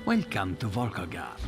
Welcome to Volkogard.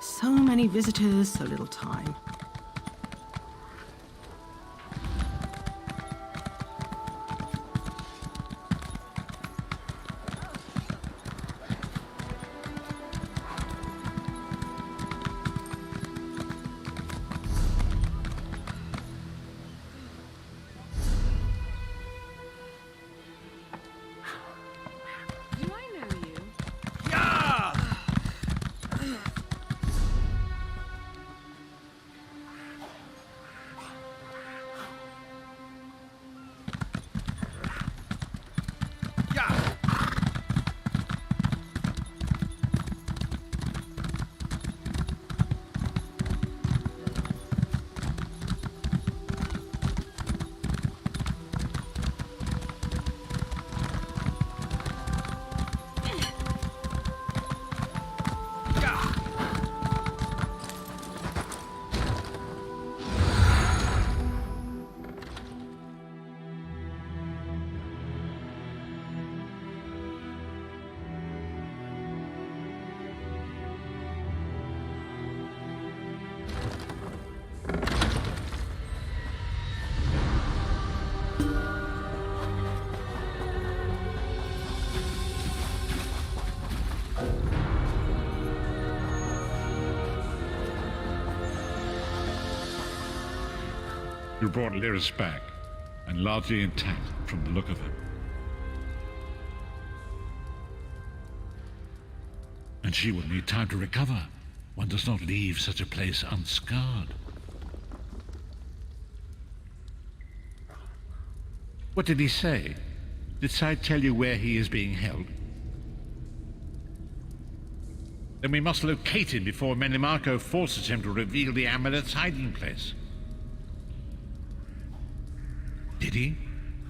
So many visitors, so little time. You brought Lyris back, and largely intact from the look of her. And she will need time to recover. One does not leave such a place unscarred. What did he say? Did Sai tell you where he is being held? Then we must locate him before Menimarco forces him to reveal the amulet's hiding place. Did he?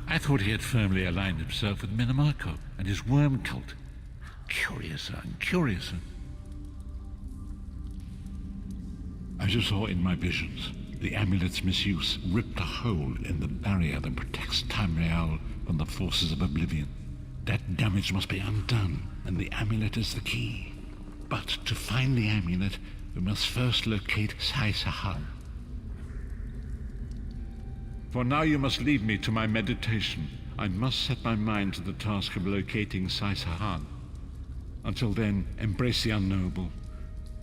I thought he had firmly aligned himself with Menimarco and his worm cult. Curiouser and curiouser. As you saw in my visions, the amulet's misuse ripped a hole in the barrier that protects Tamriel from the forces of oblivion. That damage must be undone, and the amulet is the key. But to find the amulet, we must first locate Sai Sahan. For now you must leave me to my meditation. I must set my mind to the task of locating Sai Sahan. Until then, embrace the unknowable.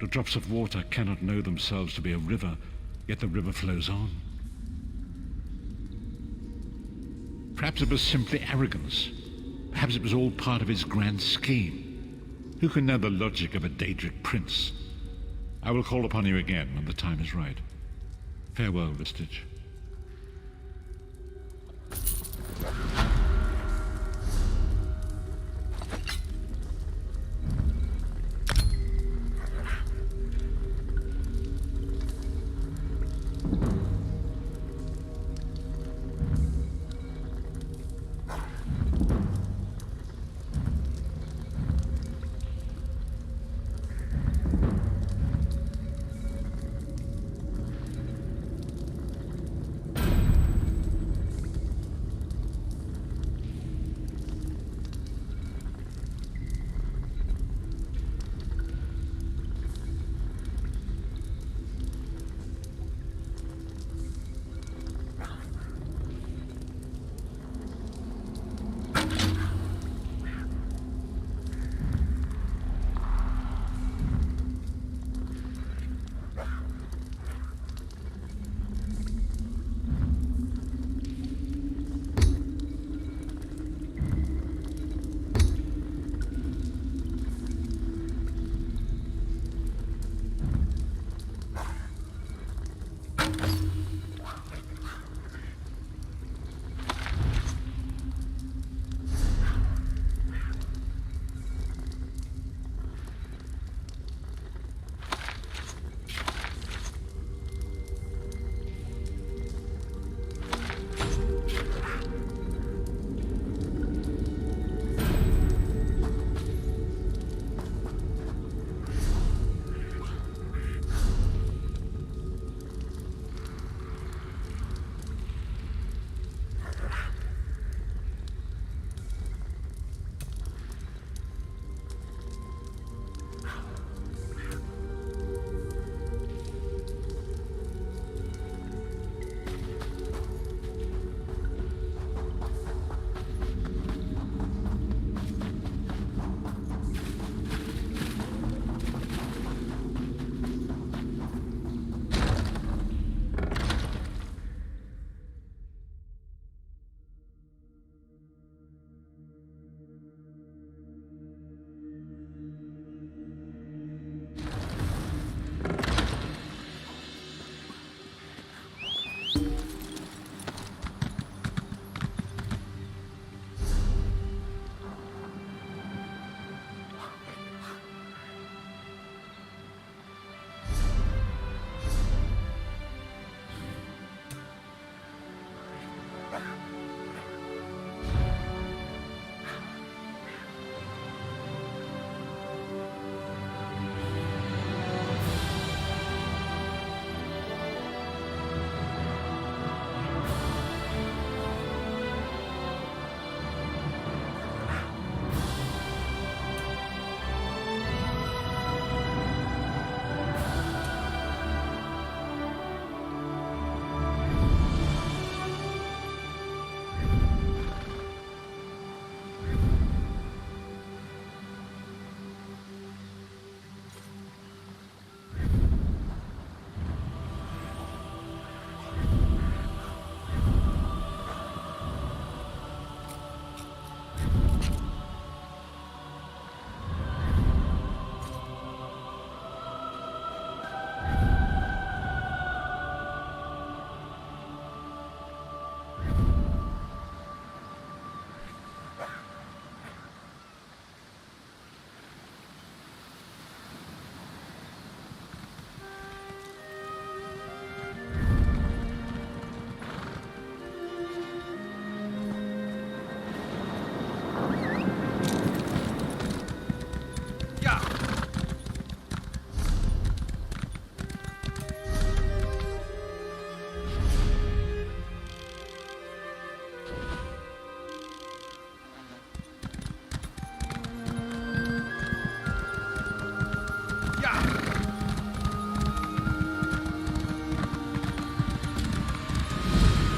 The drops of water cannot know themselves to be a river, yet the river flows on. Perhaps it was simply arrogance. Perhaps it was all part of his grand scheme. Who can know the logic of a Daedric prince? I will call upon you again when the time is right. Farewell, Ristich.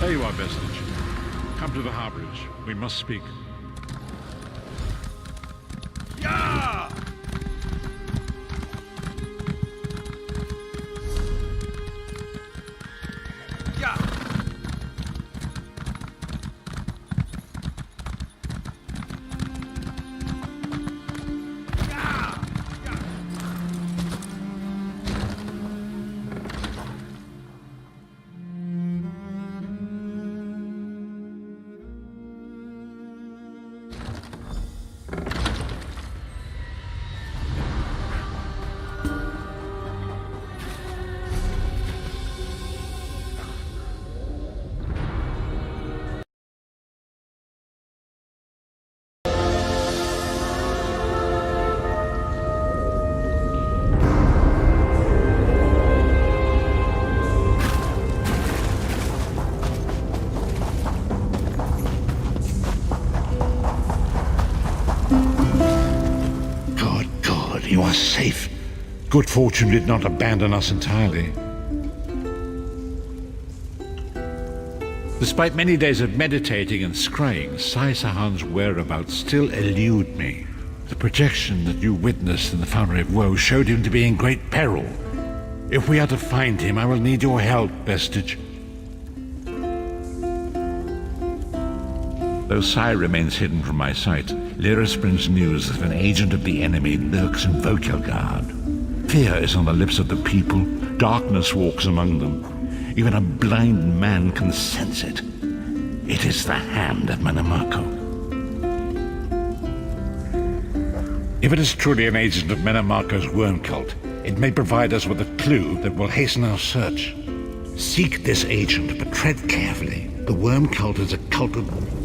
There you are, Vestige. Come to the harborage. We must speak. God, you are safe. Good fortune did not abandon us entirely. Despite many days of meditating and scrying, Sai Sahan's whereabouts still elude me. The projection that you witnessed in the Foundry of Woe showed him to be in great peril. If we are to find him, I will need your help, Vestige. Though Sai remains hidden from my sight, Lyris brings news that an agent of the enemy lurks in Vokelgard. Fear is on the lips of the people, darkness walks among them. Even a blind man can sense it. It is the hand of Menamarco. If it is truly an agent of Menamarco's worm cult, it may provide us with a clue that will hasten our search. Seek this agent, but tread carefully. The worm cult is a cult of...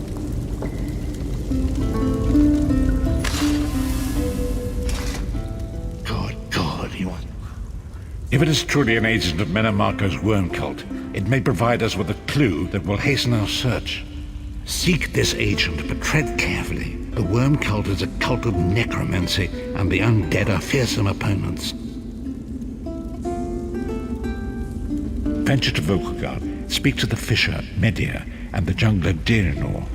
If it is truly an agent of Menamarco's worm cult, it may provide us with a clue that will hasten our search. Seek this agent, but tread carefully. The worm cult is a cult of necromancy, and the undead are fearsome opponents. Venture to Vokelgard, speak to the fisher, Media, and the jungler Dirinor.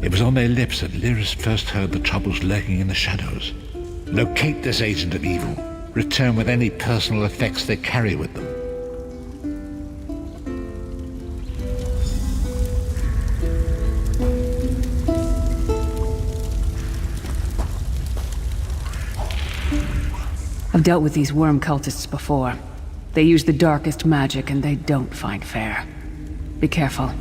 It was on their lips that Lyris first heard the troubles lurking in the shadows. Locate this agent of evil. Return with any personal effects they carry with them. I've dealt with these worm cultists before. They use the darkest magic and they don't find fair. Be careful.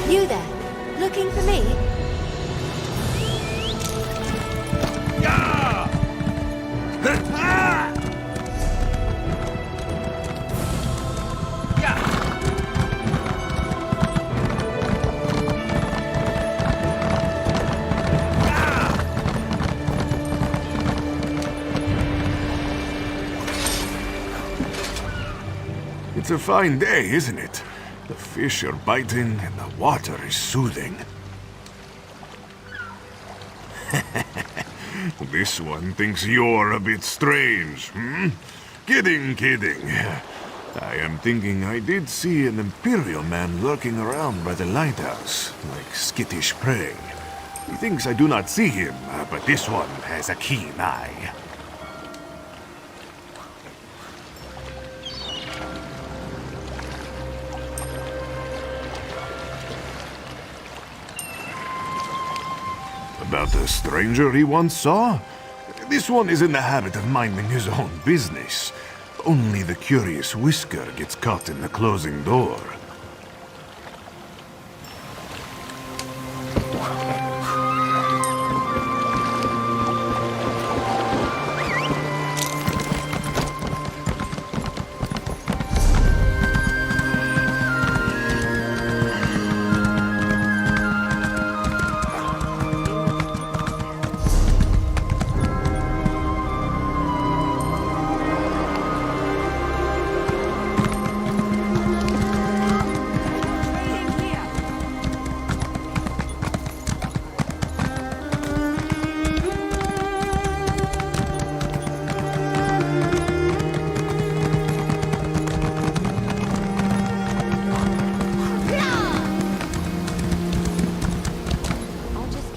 You there? Looking for me? It's a fine day, isn't it? The fish are biting and the water is soothing. This one thinks you're a bit strange, hmm? Kidding, kidding. I am thinking I did see an Imperial man lurking around by the lighthouse, like skittish prey. He thinks I do not see him, but this one has a keen eye. About the stranger he once saw? This one is in the habit of minding his own business. Only the curious Whisker gets caught in the closing door.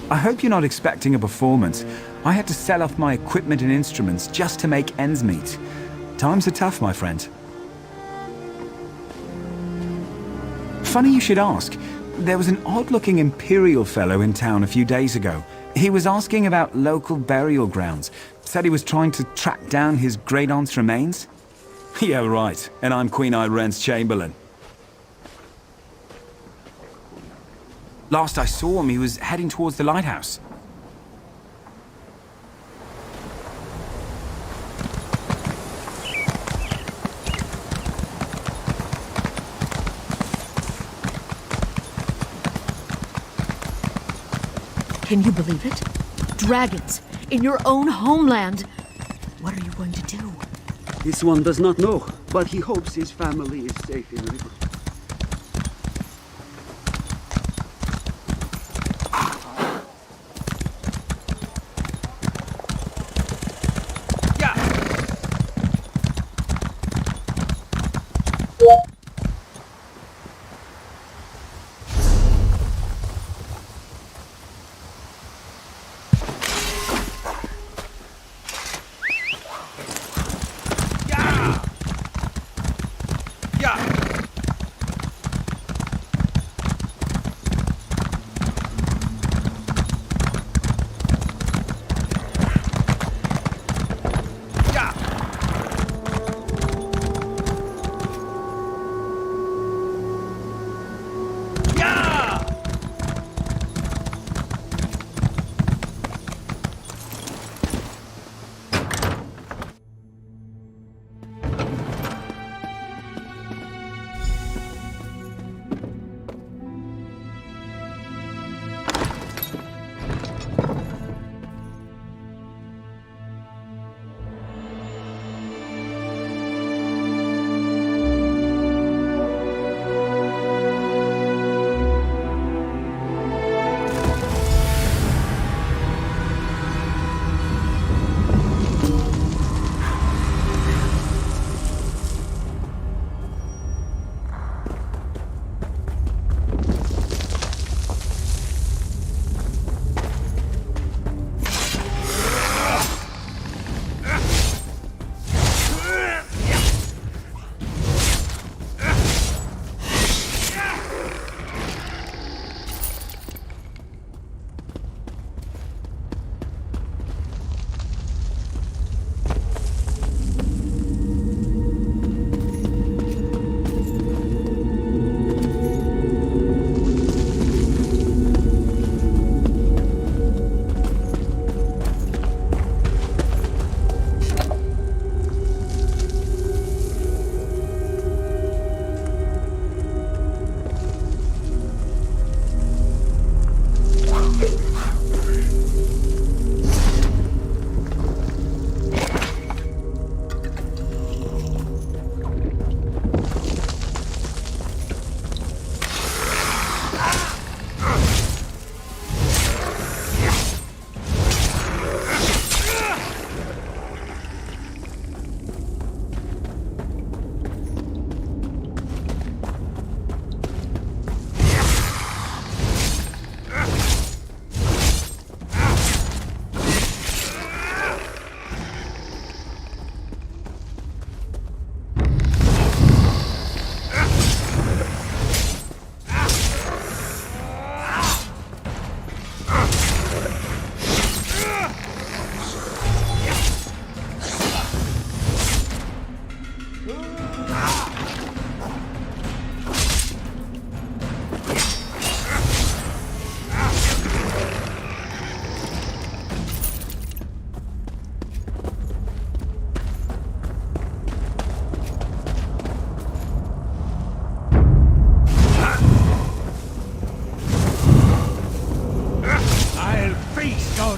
I hope you're not expecting a performance. I had to sell off my equipment and instruments just to make ends meet. Times are tough, my friend. Funny you should ask. There was an odd-looking Imperial fellow in town a few days ago. He was asking about local burial grounds. Said he was trying to track down his great-aunt's remains. Yeah, right. And I'm Queen Irene's Chamberlain. Last I saw him, he was heading towards the lighthouse. Can you believe it? Dragons in your own homeland. What are you going to do? This one does not know, but he hopes his family is safe in river.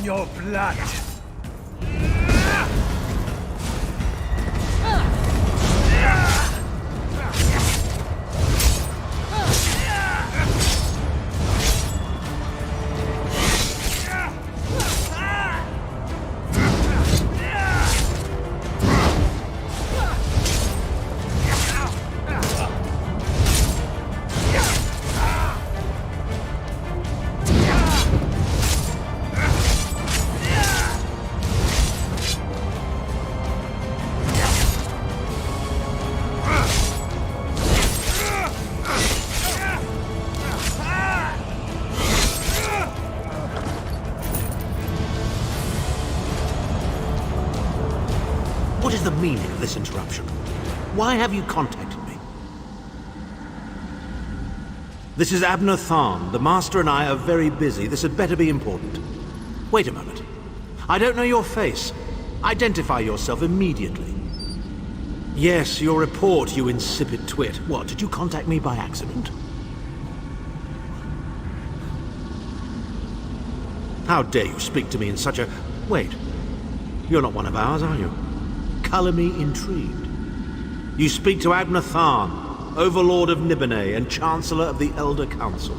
your blood. What is the meaning of this interruption? Why have you contacted me? This is Abner Tharn. The Master and I are very busy. This had better be important. Wait a moment. I don't know your face. Identify yourself immediately. Yes, your report, you insipid twit. What, did you contact me by accident? How dare you speak to me in such a... Wait. You're not one of ours, are you? Color me intrigued. You speak to Abner Tharn, Overlord of Nibene and Chancellor of the Elder Council.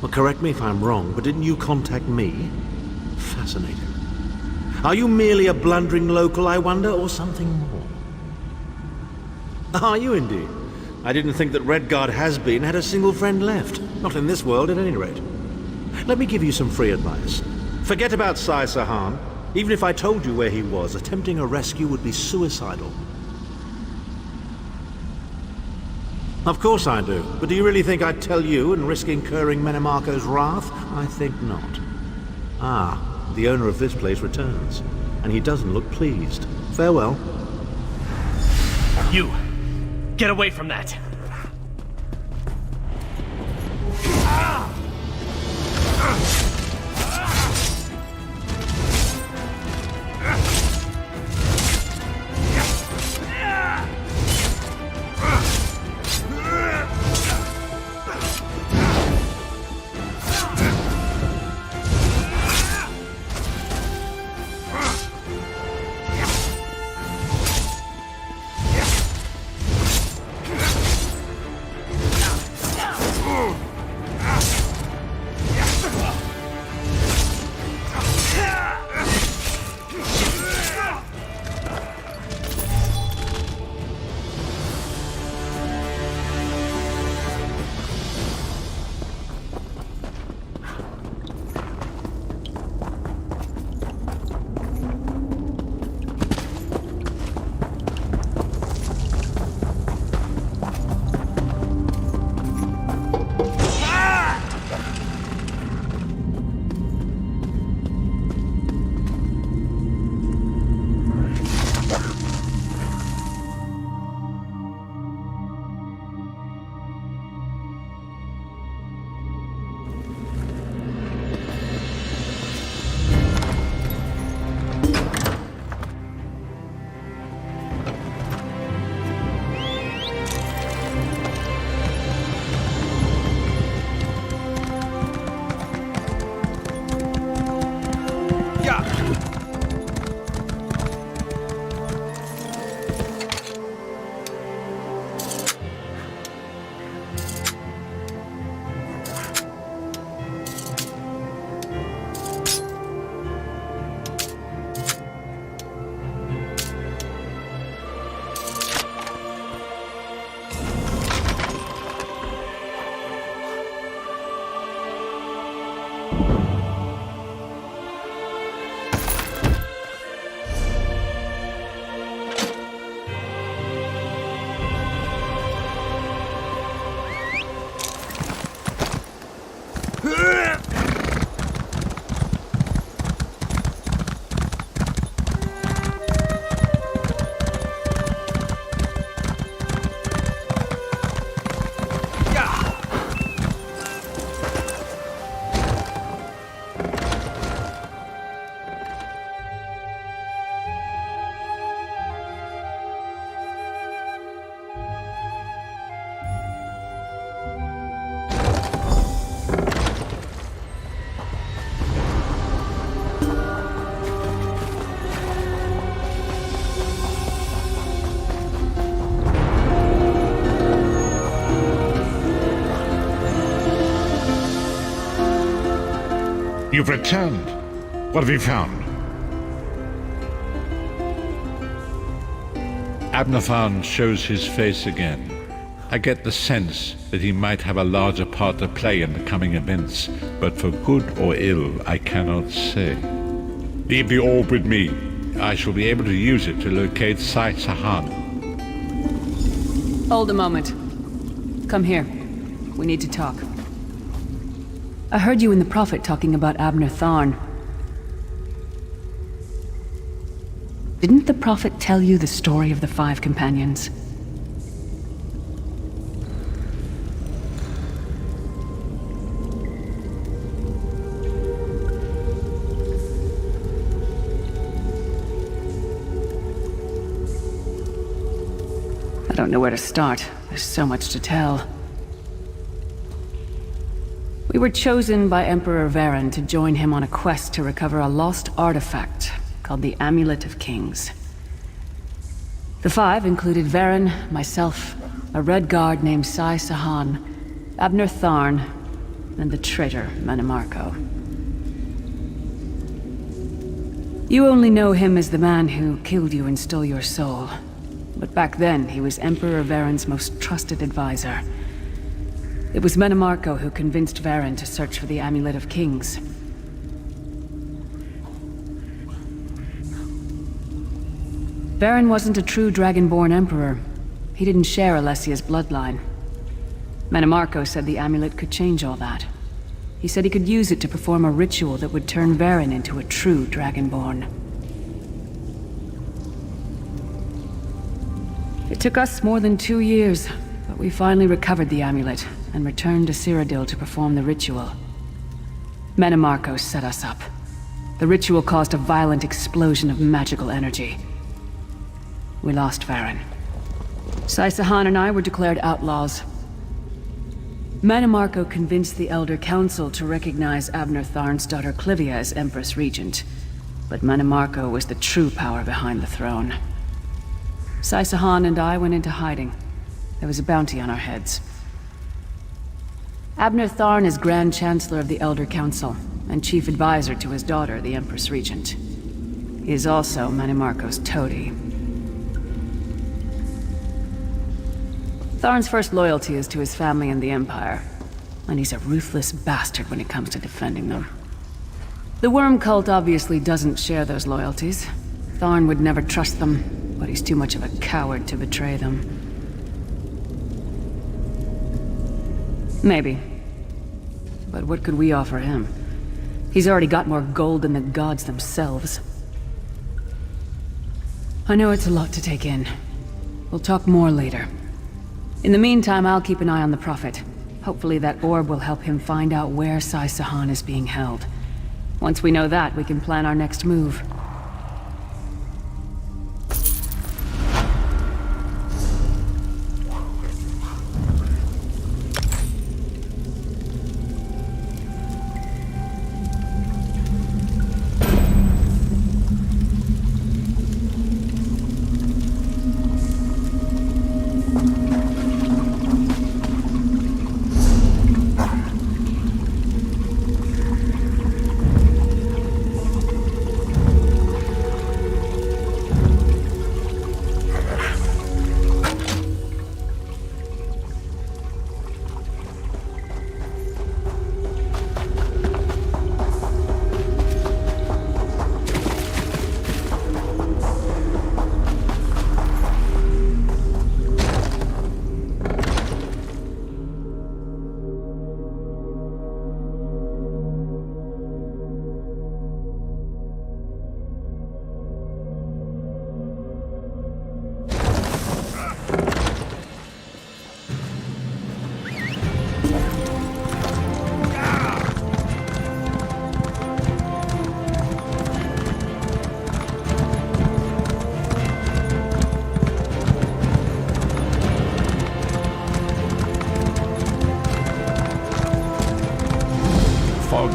Well, correct me if I'm wrong, but didn't you contact me? Fascinating. Are you merely a blundering local, I wonder, or something more? Are you indeed? I didn't think that Redguard has-been had a single friend left. Not in this world, at any rate. Let me give you some free advice. Forget about Sai Sahan. Even if I told you where he was, attempting a rescue would be suicidal. Of course I do. But do you really think I'd tell you and risk incurring Menemarco's wrath? I think not. Ah, the owner of this place returns. And he doesn't look pleased. Farewell. You! Get away from that! You've returned. What have you found? Abner Tharn shows his face again. I get the sense that he might have a larger part to play in the coming events, but for good or ill, I cannot say. Leave the orb with me. I shall be able to use it to locate Sai Sahan. Hold a moment. Come here. We need to talk. I heard you and the Prophet talking about Abner Tharn. Didn't the Prophet tell you the story of the 5 companions? I don't know where to start. There's so much to tell. We were chosen by Emperor Varen to join him on a quest to recover a lost artifact called the Amulet of Kings. The 5 included Varen, myself, a Red Guard named Sai Sahan, Abner Tharn, and the traitor Mannimarco. You only know him as the man who killed you and stole your soul. But back then, he was Emperor Varen's most trusted advisor. It was Mannimarco who convinced Varen to search for the Amulet of Kings. Varen wasn't a true Dragonborn Emperor. He didn't share Alessia's bloodline. Mannimarco said the amulet could change all that. He said he could use it to perform a ritual that would turn Varen into a true Dragonborn. It took us more than 2 years, but we finally recovered the amulet and returned to Cyrodiil to perform the ritual. Mannimarco set us up. The ritual caused a violent explosion of magical energy. We lost Varen. Sai Sahan and I were declared outlaws. Mannimarco convinced the Elder Council to recognize Abner Tharn's daughter Clivia as Empress Regent, but Mannimarco was the true power behind the throne. Sai Sahan and I went into hiding. There was a bounty on our heads. Abner Tharn is Grand Chancellor of the Elder Council, and Chief Advisor to his daughter, the Empress Regent. He is also Mannimarco's toady. Tharn's first loyalty is to his family and the Empire, and he's a ruthless bastard when it comes to defending them. The Worm Cult obviously doesn't share those loyalties. Tharn would never trust them, but he's too much of a coward to betray them. Maybe. But what could we offer him? He's already got more gold than the gods themselves. I know it's a lot to take in. We'll talk more later. In the meantime, I'll keep an eye on the Prophet. Hopefully that orb will help him find out where Sai Sahan is being held. Once we know that, we can plan our next move.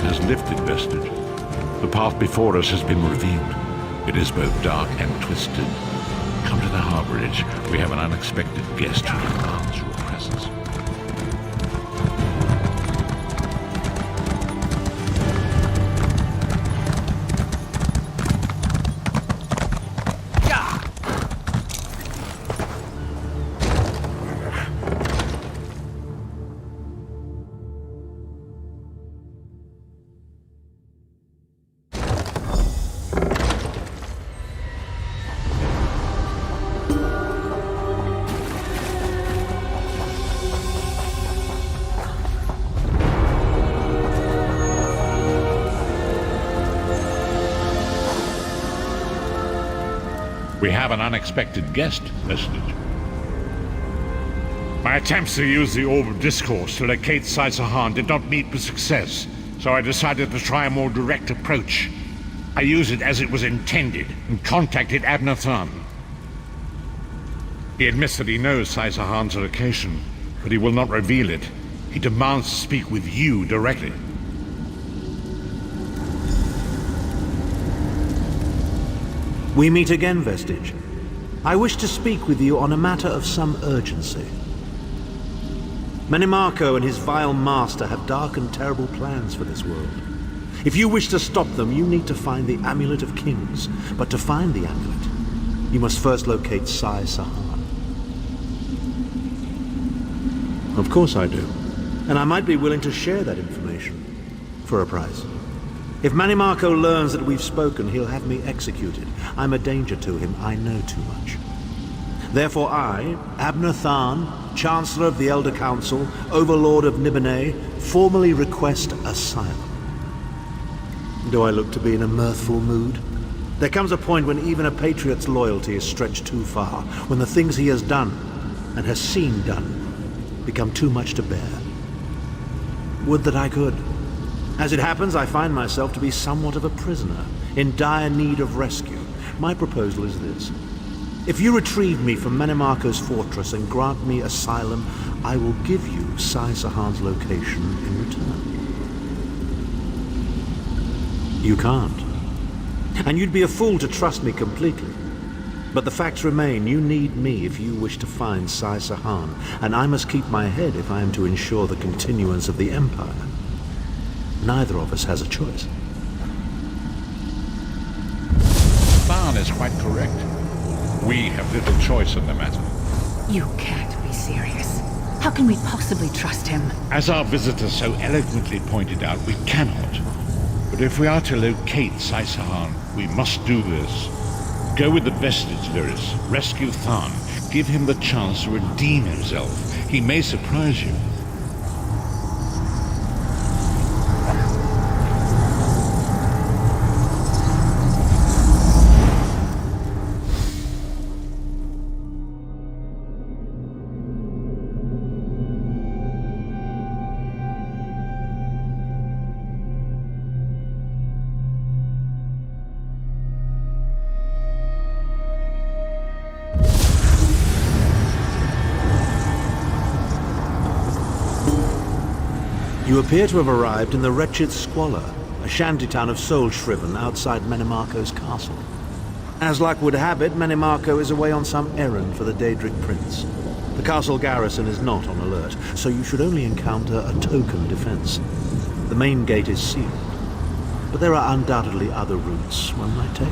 Has lifted, Vestige. The path before us has been revealed. It is both dark and twisted. Come to the harborage. We have an unexpected guest who demands your presence. We have an unexpected guest, Vestige. My attempts to use the Orb of Discourse to locate Sai Sahan did not meet with success, so I decided to try a more direct approach. I used it as it was intended and contacted Abner Than. He admits that he knows Sai Sahan's location, but he will not reveal it. He demands to speak with you directly. We meet again, Vestige. I wish to speak with you on a matter of some urgency. Menimarco and his vile master have dark and terrible plans for this world. If you wish to stop them, you need to find the Amulet of Kings. But to find the amulet, you must first locate Sai Sahan. Of course I do. And I might be willing to share that information. For a price. If Menimarco learns that we've spoken, he'll have me executed. I'm a danger to him. I know too much. Therefore I, Abner Than, Chancellor of the Elder Council, Overlord of Nibene, formally request asylum. Do I look to be in a mirthful mood? There comes a point when even a patriot's loyalty is stretched too far, when the things he has done, and has seen done, become too much to bear. Would that I could. As it happens, I find myself to be somewhat of a prisoner, in dire need of rescue. My proposal is this. If you retrieve me from Menimarco's fortress and grant me asylum, I will give you Sai Sahan's location in return. You can't. And you'd be a fool to trust me completely. But the facts remain, you need me if you wish to find Sai Sahan, and I must keep my head if I am to ensure the continuance of the Empire. Neither of us has a choice. Than is quite correct. We have little choice in the matter. You can't be serious. How can we possibly trust him? As our visitor so eloquently pointed out, we cannot. But if we are to locate Sai Sahan, we must do this. Go with the Vestige, Lyris. Rescue Than. Give him the chance to redeem himself. He may surprise you. You appear to have arrived in the wretched Squalor, a shantytown of Soulshriven outside Menimarco's castle. As luck would have it, Menimarco is away on some errand for the Daedric Prince. The castle garrison is not on alert, so you should only encounter a token defense. The main gate is sealed, but there are undoubtedly other routes one might take.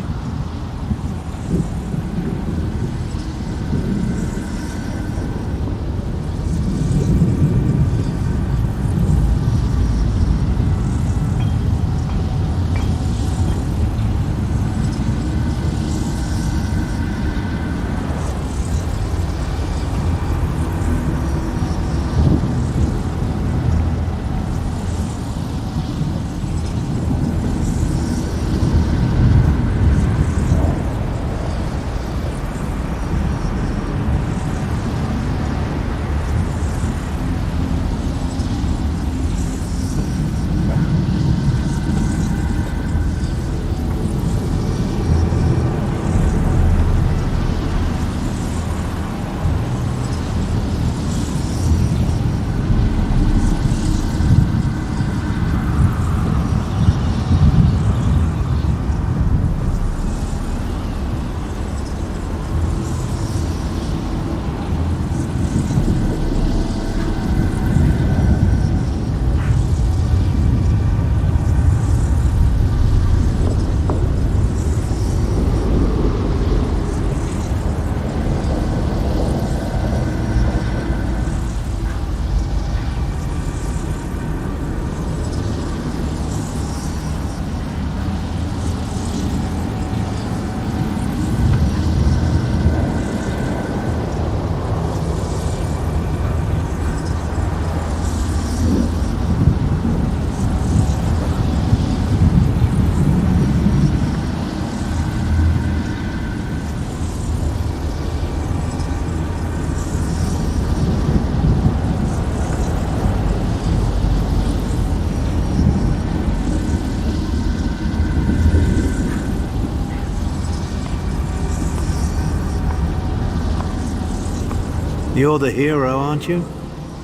You're the hero, aren't you?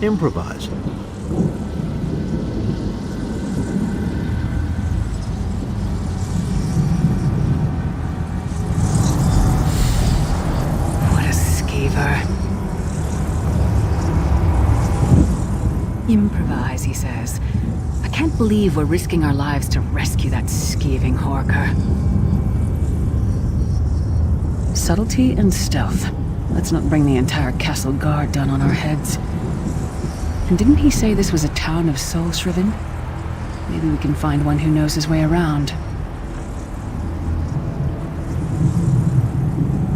Improvise. What a skeever. Improvise, he says. I can't believe we're risking our lives to rescue that skeeving Horker. Subtlety and stealth. Let's not bring the entire castle guard down on our heads. And didn't he say this was a town of soul-shriven? Maybe we can find one who knows his way around.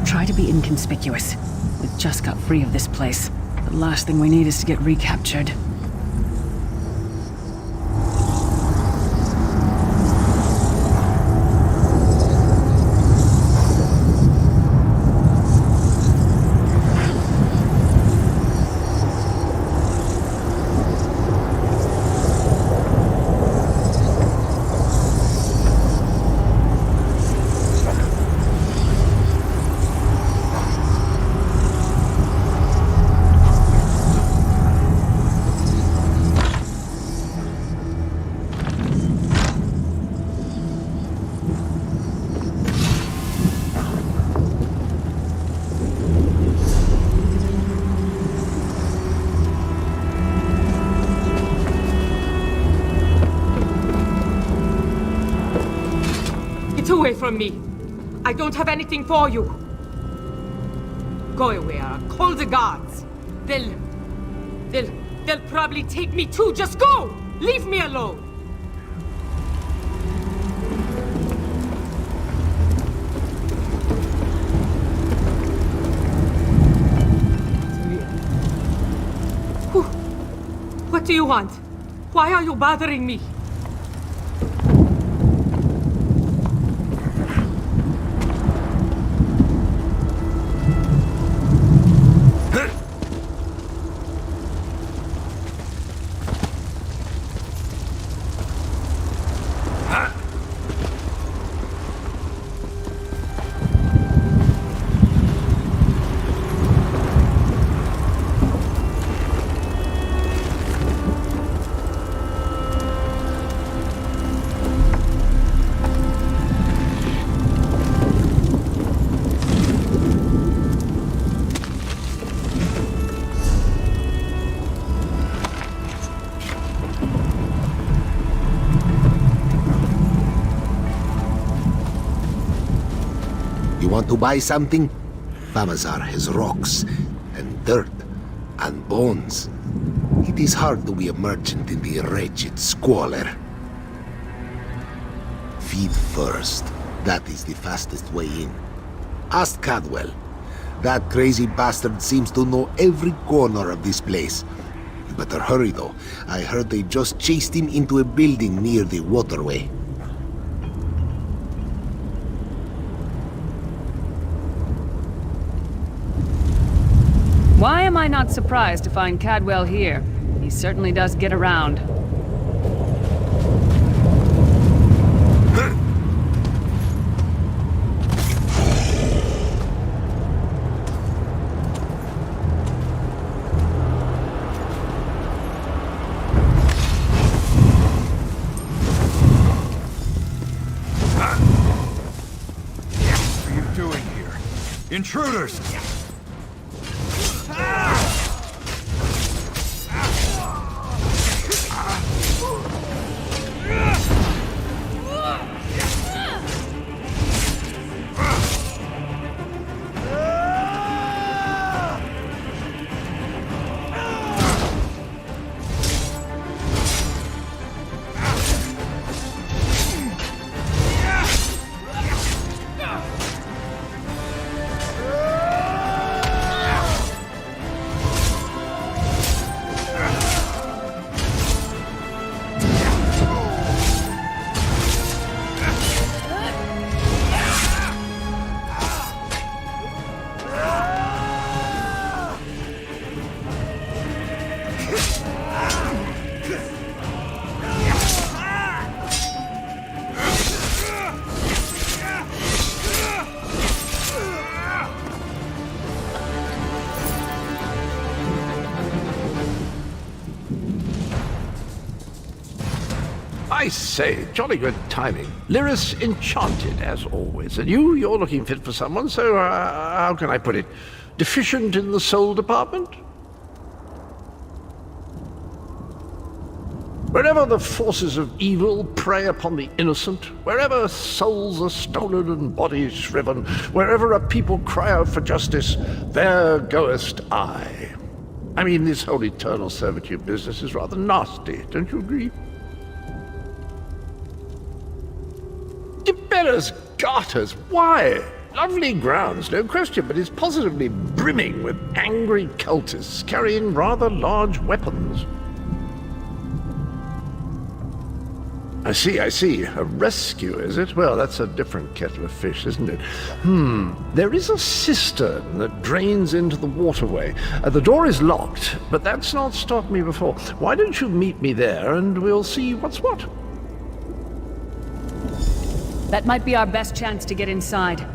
Try to be inconspicuous. We just got free of this place. The last thing we need is to get recaptured. Get away from me! I don't have anything for you! Go away, or I'll call the guards! They'll probably take me too! Just go! Leave me alone! What do you want? Why are you bothering me? You want to buy something? Famazar has rocks, and dirt, and bones. It is hard to be a merchant in the wretched squalor. Feed first. That is the fastest way in. Ask Cadwell. That crazy bastard seems to know every corner of this place. You better hurry though. I heard they just chased him into a building near the waterway. Why am I not surprised to find Cadwell here? He certainly does get around. What are you doing here? Intruders! I say, jolly good timing. Lyris enchanted, as always. And you're looking fit for someone, so how can I put it? Deficient in the soul department? Wherever the forces of evil prey upon the innocent, wherever souls are stolen and bodies shriven, wherever a people cry out for justice, there goest I. I mean, this whole eternal servitude business is rather nasty, don't you agree? Tiberius Garters, why? Lovely grounds, no question, but it's positively brimming with angry cultists carrying rather large weapons. I see. A rescue, is it? Well, that's a different kettle of fish, isn't it? There is a cistern that drains into the waterway. The door is locked, but that's not stopped me before. Why don't you meet me there, and we'll see what's what? That might be our best chance to get inside.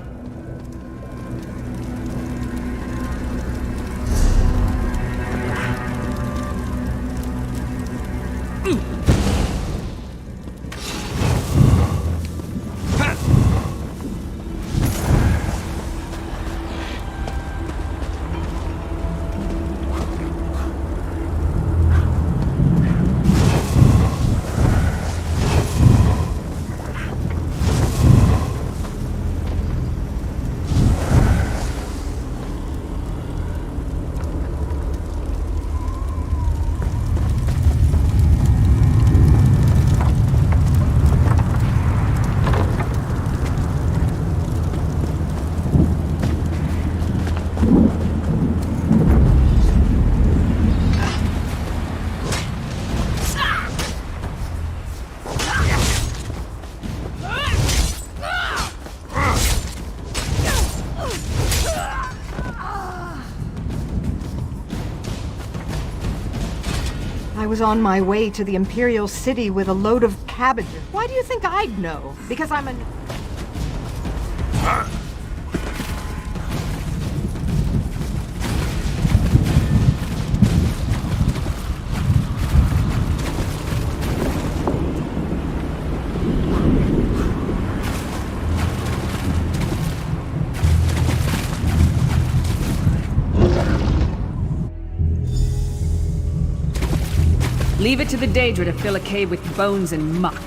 I was on my way to the Imperial City with a load of cabbages. Why do you think I'd know? Because I'm a... Leave it to the Daedra to fill a cave with bones and muck.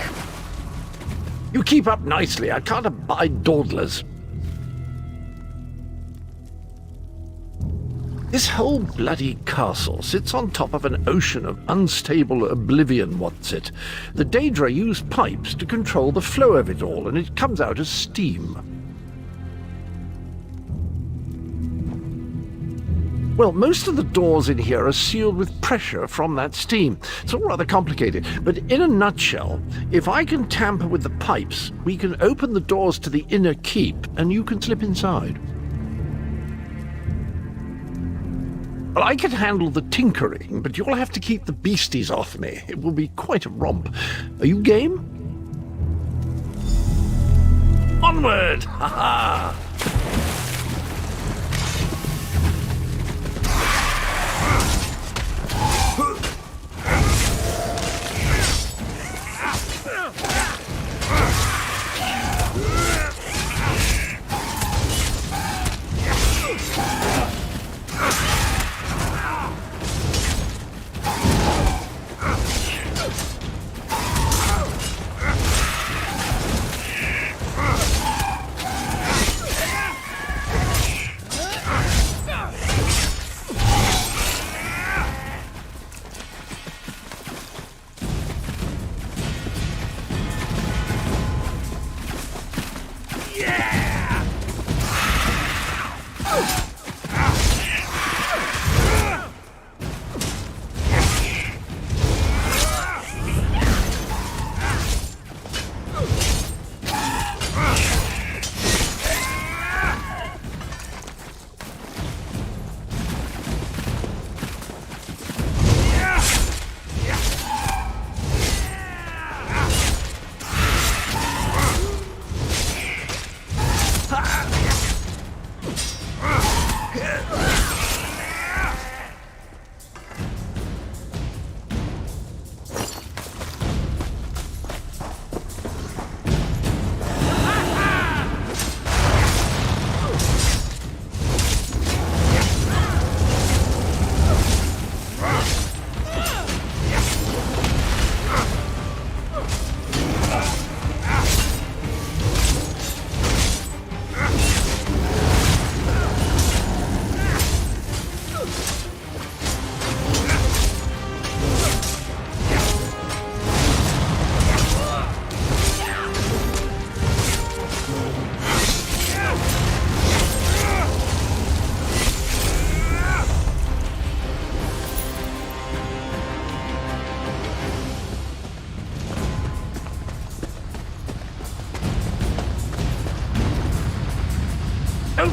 You keep up nicely. I can't abide dawdlers. This whole bloody castle sits on top of an ocean of unstable oblivion, what's it? The Daedra use pipes to control the flow of it all, and it comes out as steam. Well, most of the doors in here are sealed with pressure from that steam. It's all rather complicated, but in a nutshell, if I can tamper with the pipes, we can open the doors to the inner keep, and you can slip inside. Well, I can handle the tinkering, but you'll have to keep the beasties off me. It will be quite a romp. Are you game? Onward! Ha ha!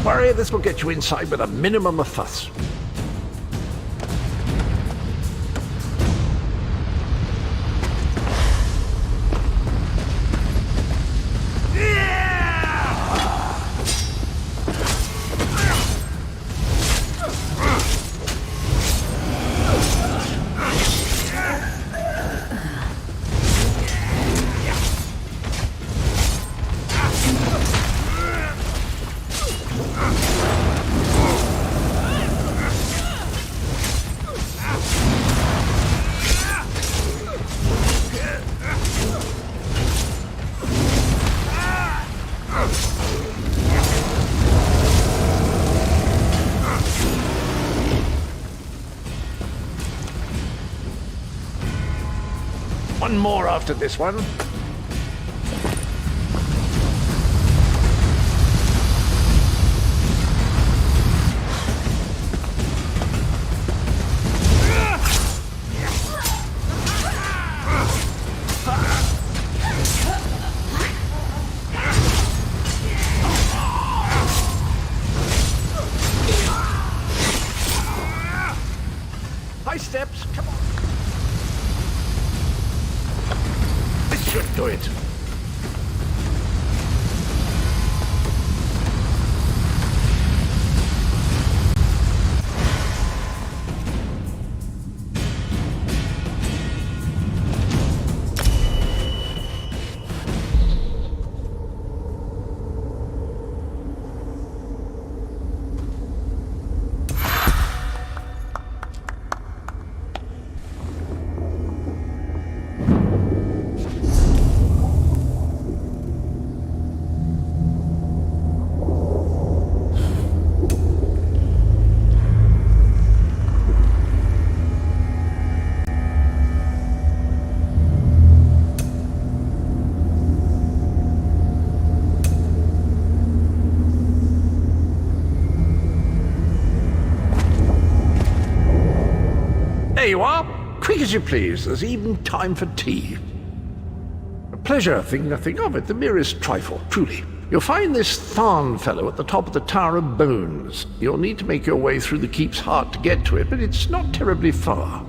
Don't worry, this will get you inside with a minimum of fuss. One more after this one. High steps, come on. This should do it. There you are. Quick as you please. There's even time for tea. A pleasure, think nothing of it. The merest trifle, truly. You'll find this Tharn fellow at the top of the Tower of Bones. You'll need to make your way through the keep's heart to get to it, but it's not terribly far.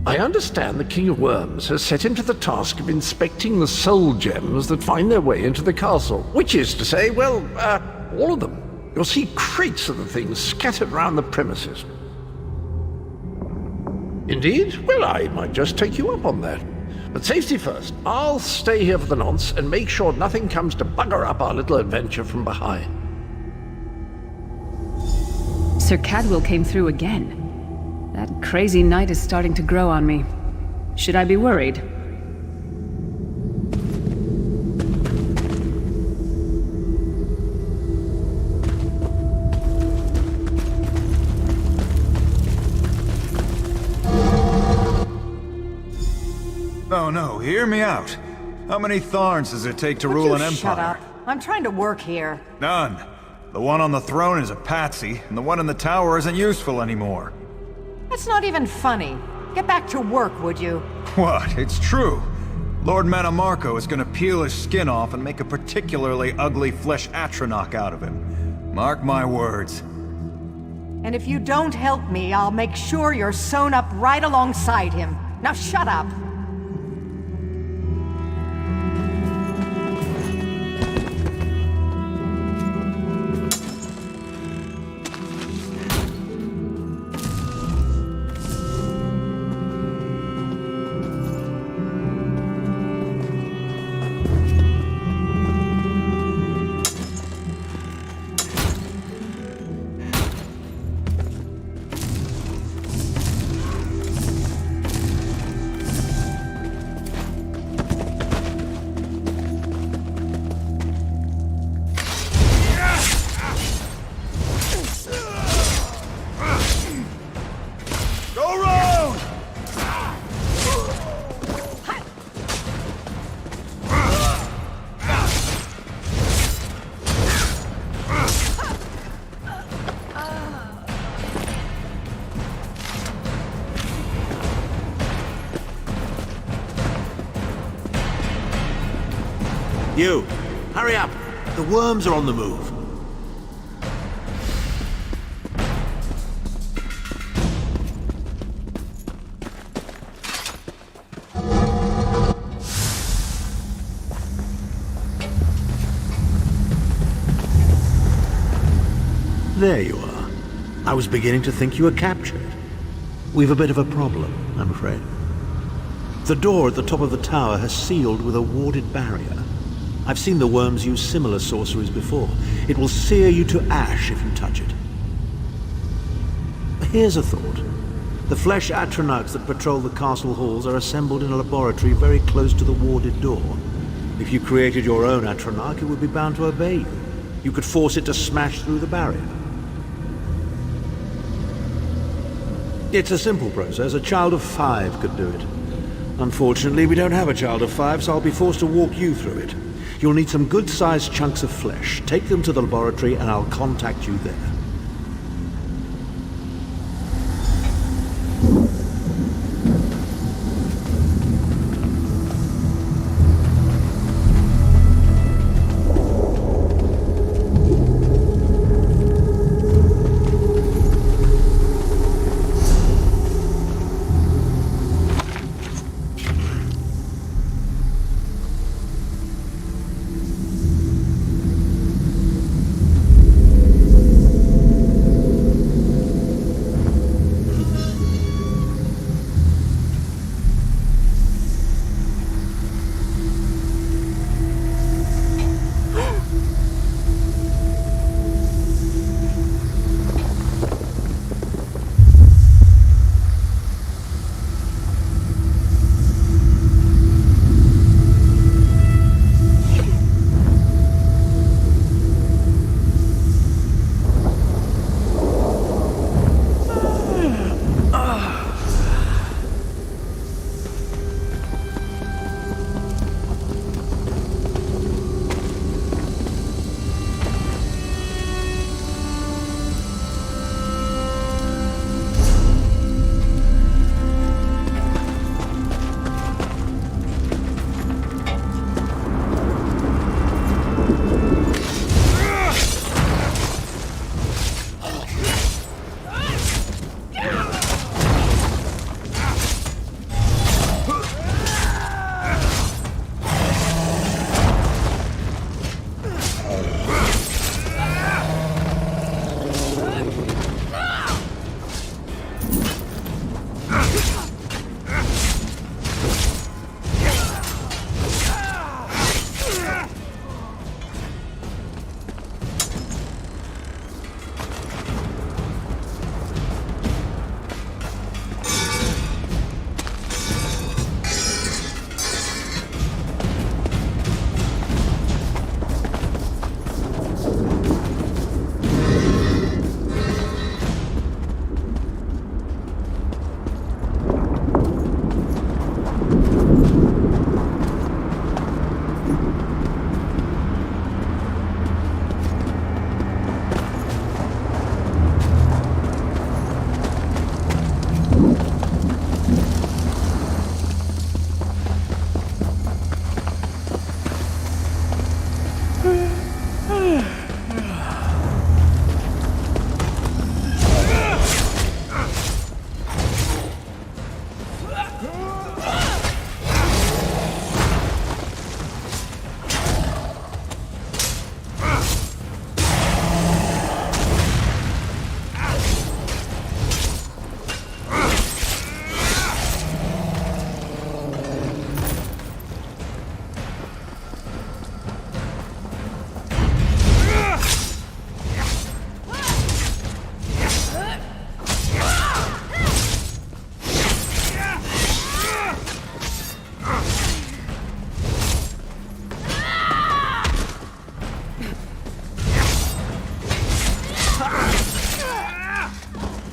I understand the King of Worms has set him to the task of inspecting the soul gems that find their way into the castle. Which is to say, well, all of them. You'll see crates of the things scattered around the premises. Indeed? Well, I might just take you up on that. But safety first. I'll stay here for the nonce and make sure nothing comes to bugger up our little adventure from behind. Sir Cadwell came through again. That crazy night is starting to grow on me. Should I be worried? Oh no, hear me out. How many Tharns does it take to Would rule you an empire? shut up? I'm trying to work here. None. The one on the throne is a patsy, and the one in the tower isn't useful anymore. That's not even funny. Get back to work, would you? What? It's true. Lord Manamarco is gonna peel his skin off and make a particularly ugly flesh Atronach out of him. Mark my words. And if you don't help me, I'll make sure you're sewn up right alongside him. Now shut up! You, hurry up. The worms are on the move. There you are. I was beginning to think you were captured. We've a bit of a problem, I'm afraid. The door at the top of the tower has sealed with a warded barrier. I've seen the worms use similar sorceries before. It will sear you to ash if you touch it. Here's a thought. The flesh Atronachs that patrol the castle halls are assembled in a laboratory very close to the warded door. If you created your own Atronach, it would be bound to obey you. You could force it to smash through the barrier. It's a simple process. A child of 5 could do it. Unfortunately, we don't have a child of 5, so I'll be forced to walk you through it. You'll need some good-sized chunks of flesh. Take them to the laboratory and I'll contact you there.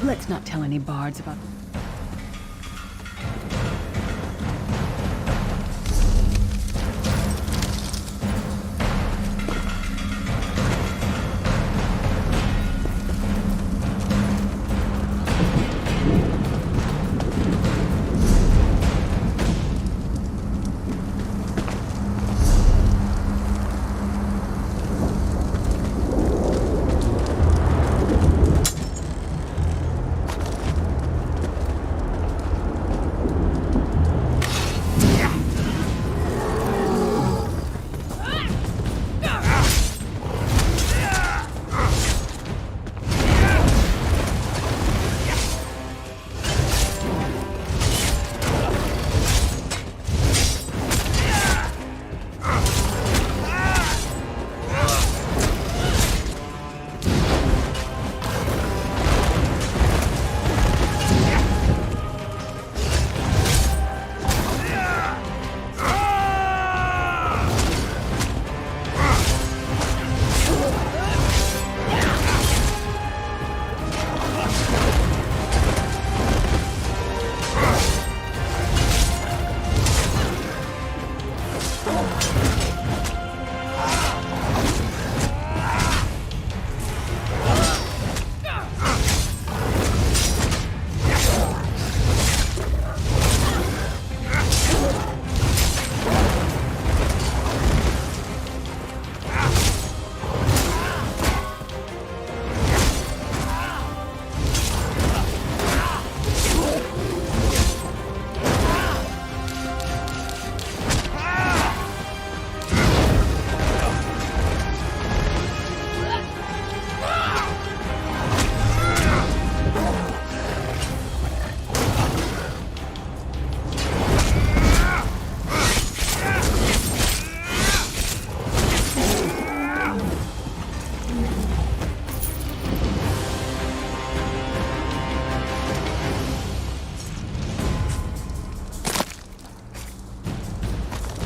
Let's not tell any bards about...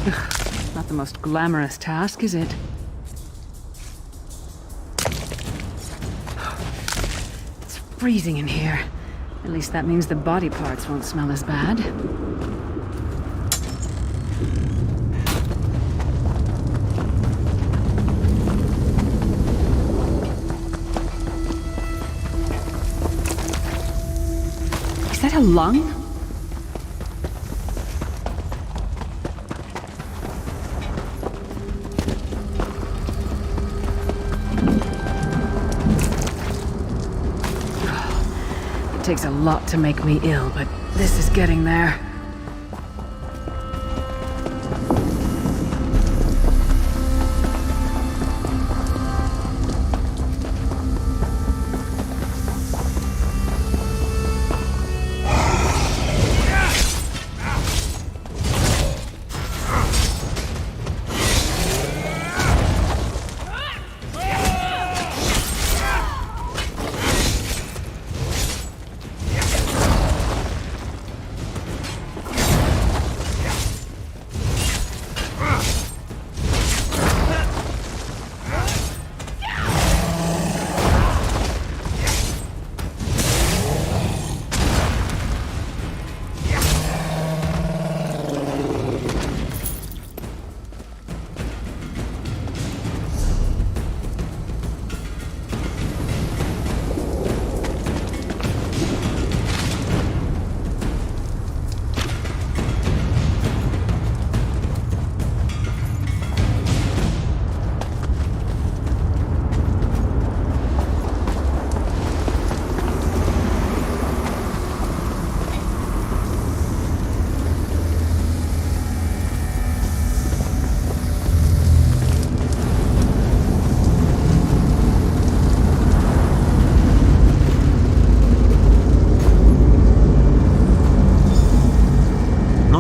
Not the most glamorous task, is it? It's freezing in here. At least that means the body parts won't smell as bad. Is that a lung? It takes a lot to make me ill, but this is getting there.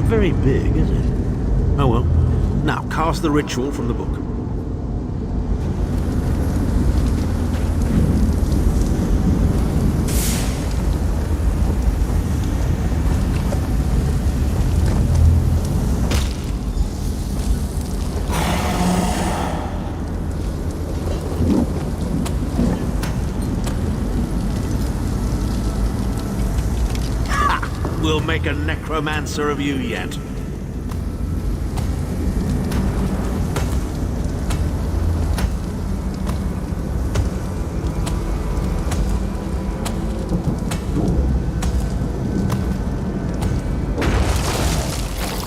Very big, is it? Oh well. Now, cast the ritual from the book. We'll make a necromancer of you yet.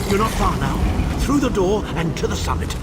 You're not far now. Through the door and to the summit.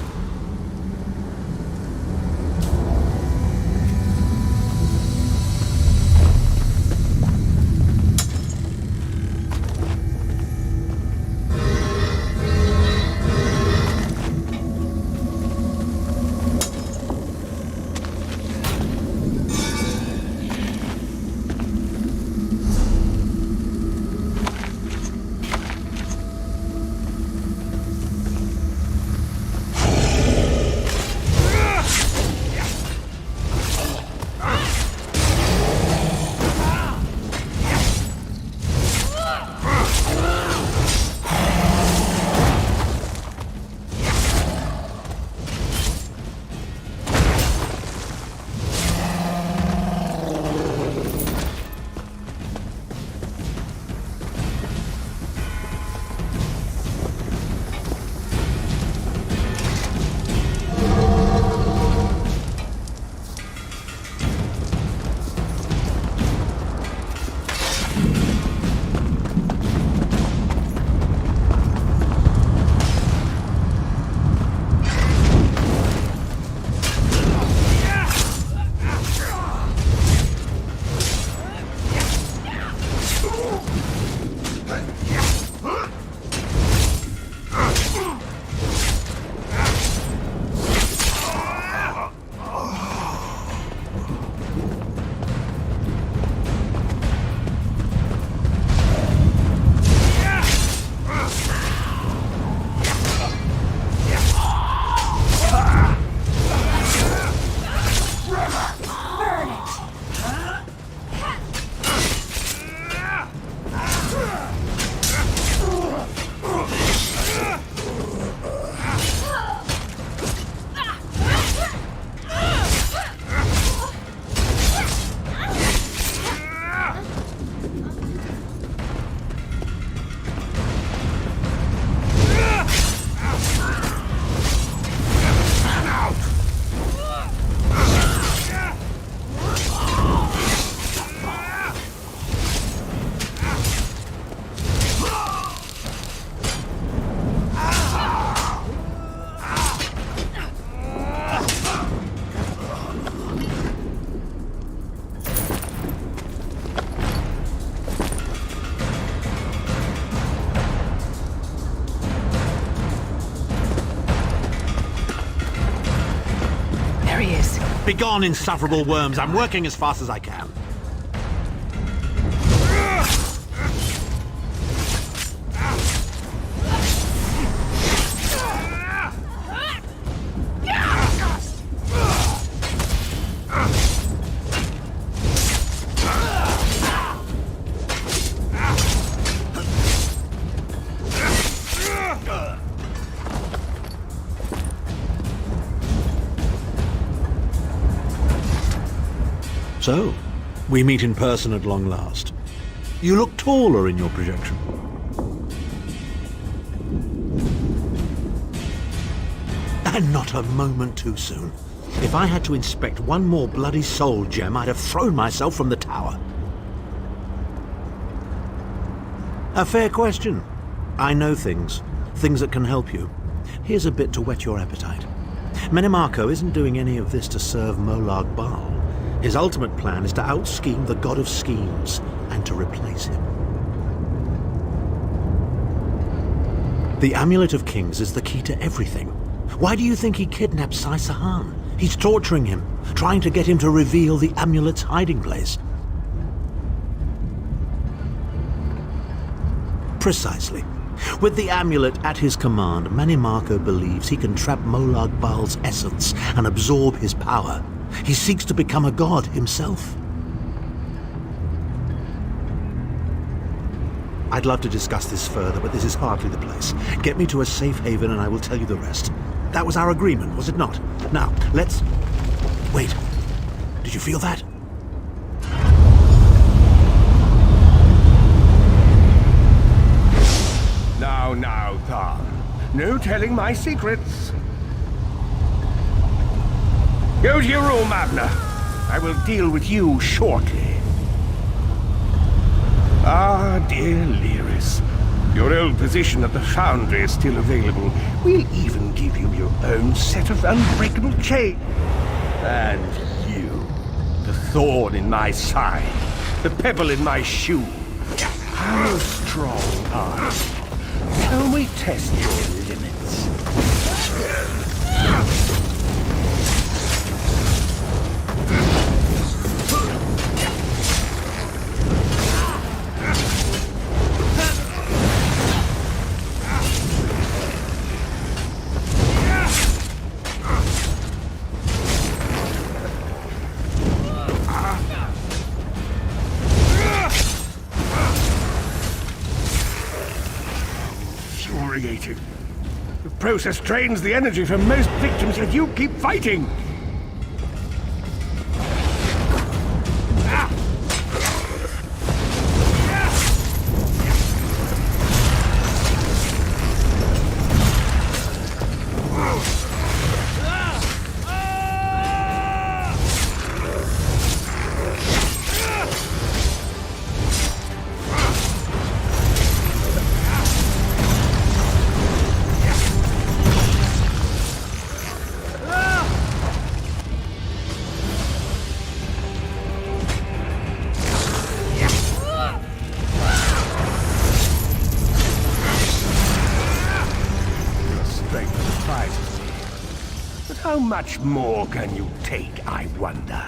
Begone, insufferable worms. I'm working as fast as I can. So, we meet in person at long last. You look taller in your projection. And not a moment too soon. If I had to inspect one more bloody soul gem, I'd have thrown myself from the tower. A fair question. I know things that can help you. Here's a bit to whet your appetite. Menimarco isn't doing any of this to serve Molag Bal. His ultimate plan is to out-scheme the god of schemes and to replace him. The Amulet of Kings is the key to everything. Why do you think he kidnapped Sai Sahan? He's torturing him, trying to get him to reveal the amulet's hiding place. Precisely. With the amulet at his command, Menimarco believes he can trap Molag Bal's essence and absorb his power. He seeks to become a god himself. I'd love to discuss this further, but this is hardly the place. Get me to a safe haven and I will tell you the rest. That was our agreement, was it not? Now, let's... Wait. Did you feel that? Now, Tharn. No telling my secrets. Go to your room, Abner. I will deal with you shortly. Ah, dear Lyris. Your old position at the Foundry is still available. We'll even give you your own set of unbreakable chains. And you, the thorn in my side, the pebble in my shoe. How strong are you? Shall we test your limits? Infuriating. The process drains the energy from most victims, yet you keep fighting! How much more can you take, I wonder?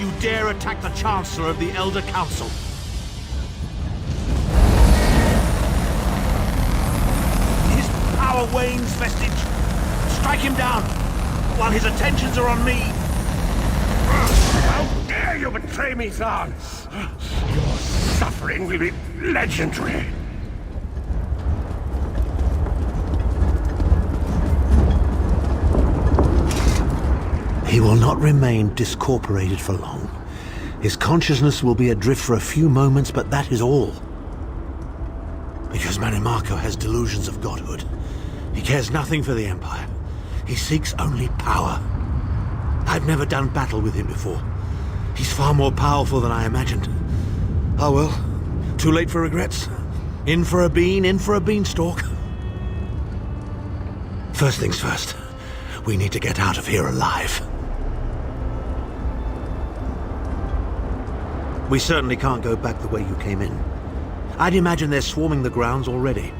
you dare attack the Chancellor of the Elder Council. His power wanes, Vestige. Strike him down, while his attentions are on me. How dare you betray me, Thorn? Your suffering will be legendary. He will not remain discorporated for long. His consciousness will be adrift for a few moments, but that is all. Because Manimarco has delusions of godhood. He cares nothing for the Empire. He seeks only power. I've never done battle with him before. He's far more powerful than I imagined. Oh well, too late for regrets. In for a bean, in for a beanstalk. First things first, we need to get out of here alive. We certainly can't go back the way you came in. I'd imagine they're swarming the grounds already.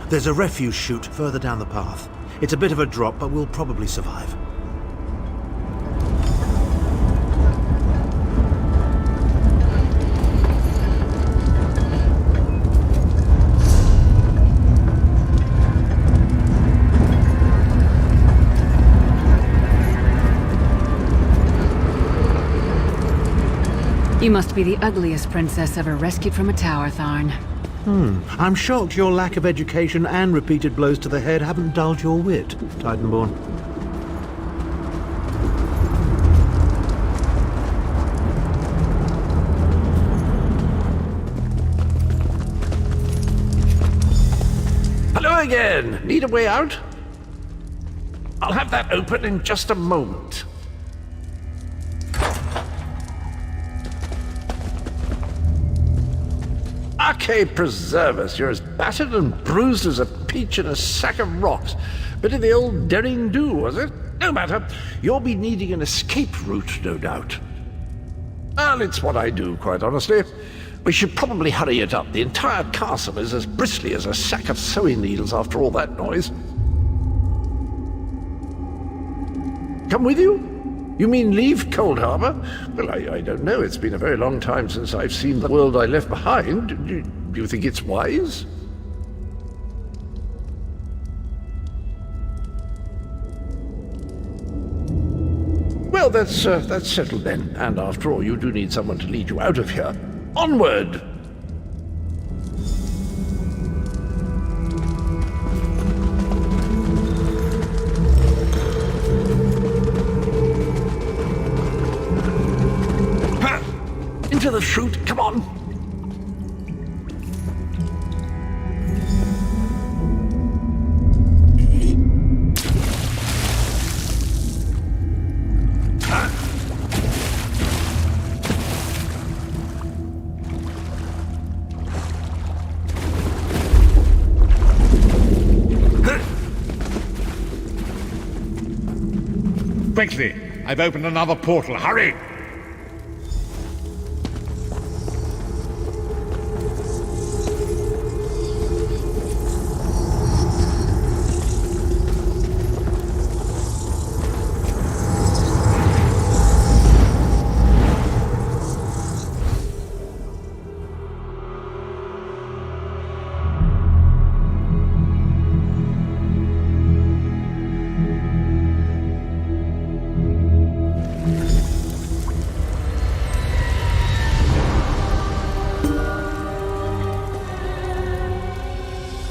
There's a refuse chute further down the path. It's a bit of a drop, but we'll probably survive. You must be the ugliest princess ever rescued from a tower, Tharn. I'm shocked your lack of education and repeated blows to the head haven't dulled your wit, Titanborn. Hello again. Need a way out? I'll have that open in just a moment. Arcade preserve us, you're as battered and bruised as a peach in a sack of rocks. Bit of the old derring do, was it? No matter. You'll be needing an escape route, no doubt. Well, it's what I do, quite honestly. We should probably hurry it up. The entire castle is as bristly as a sack of sewing needles after all that noise. Come with you? You mean leave Cold Harbor? Well, I don't know. It's been a very long time since I've seen the world I left behind. Do you think it's wise? Well, that's settled then. And after all, you do need someone to lead you out of here. Onward! Into the chute, come on! Quickly! I've opened another portal. Hurry!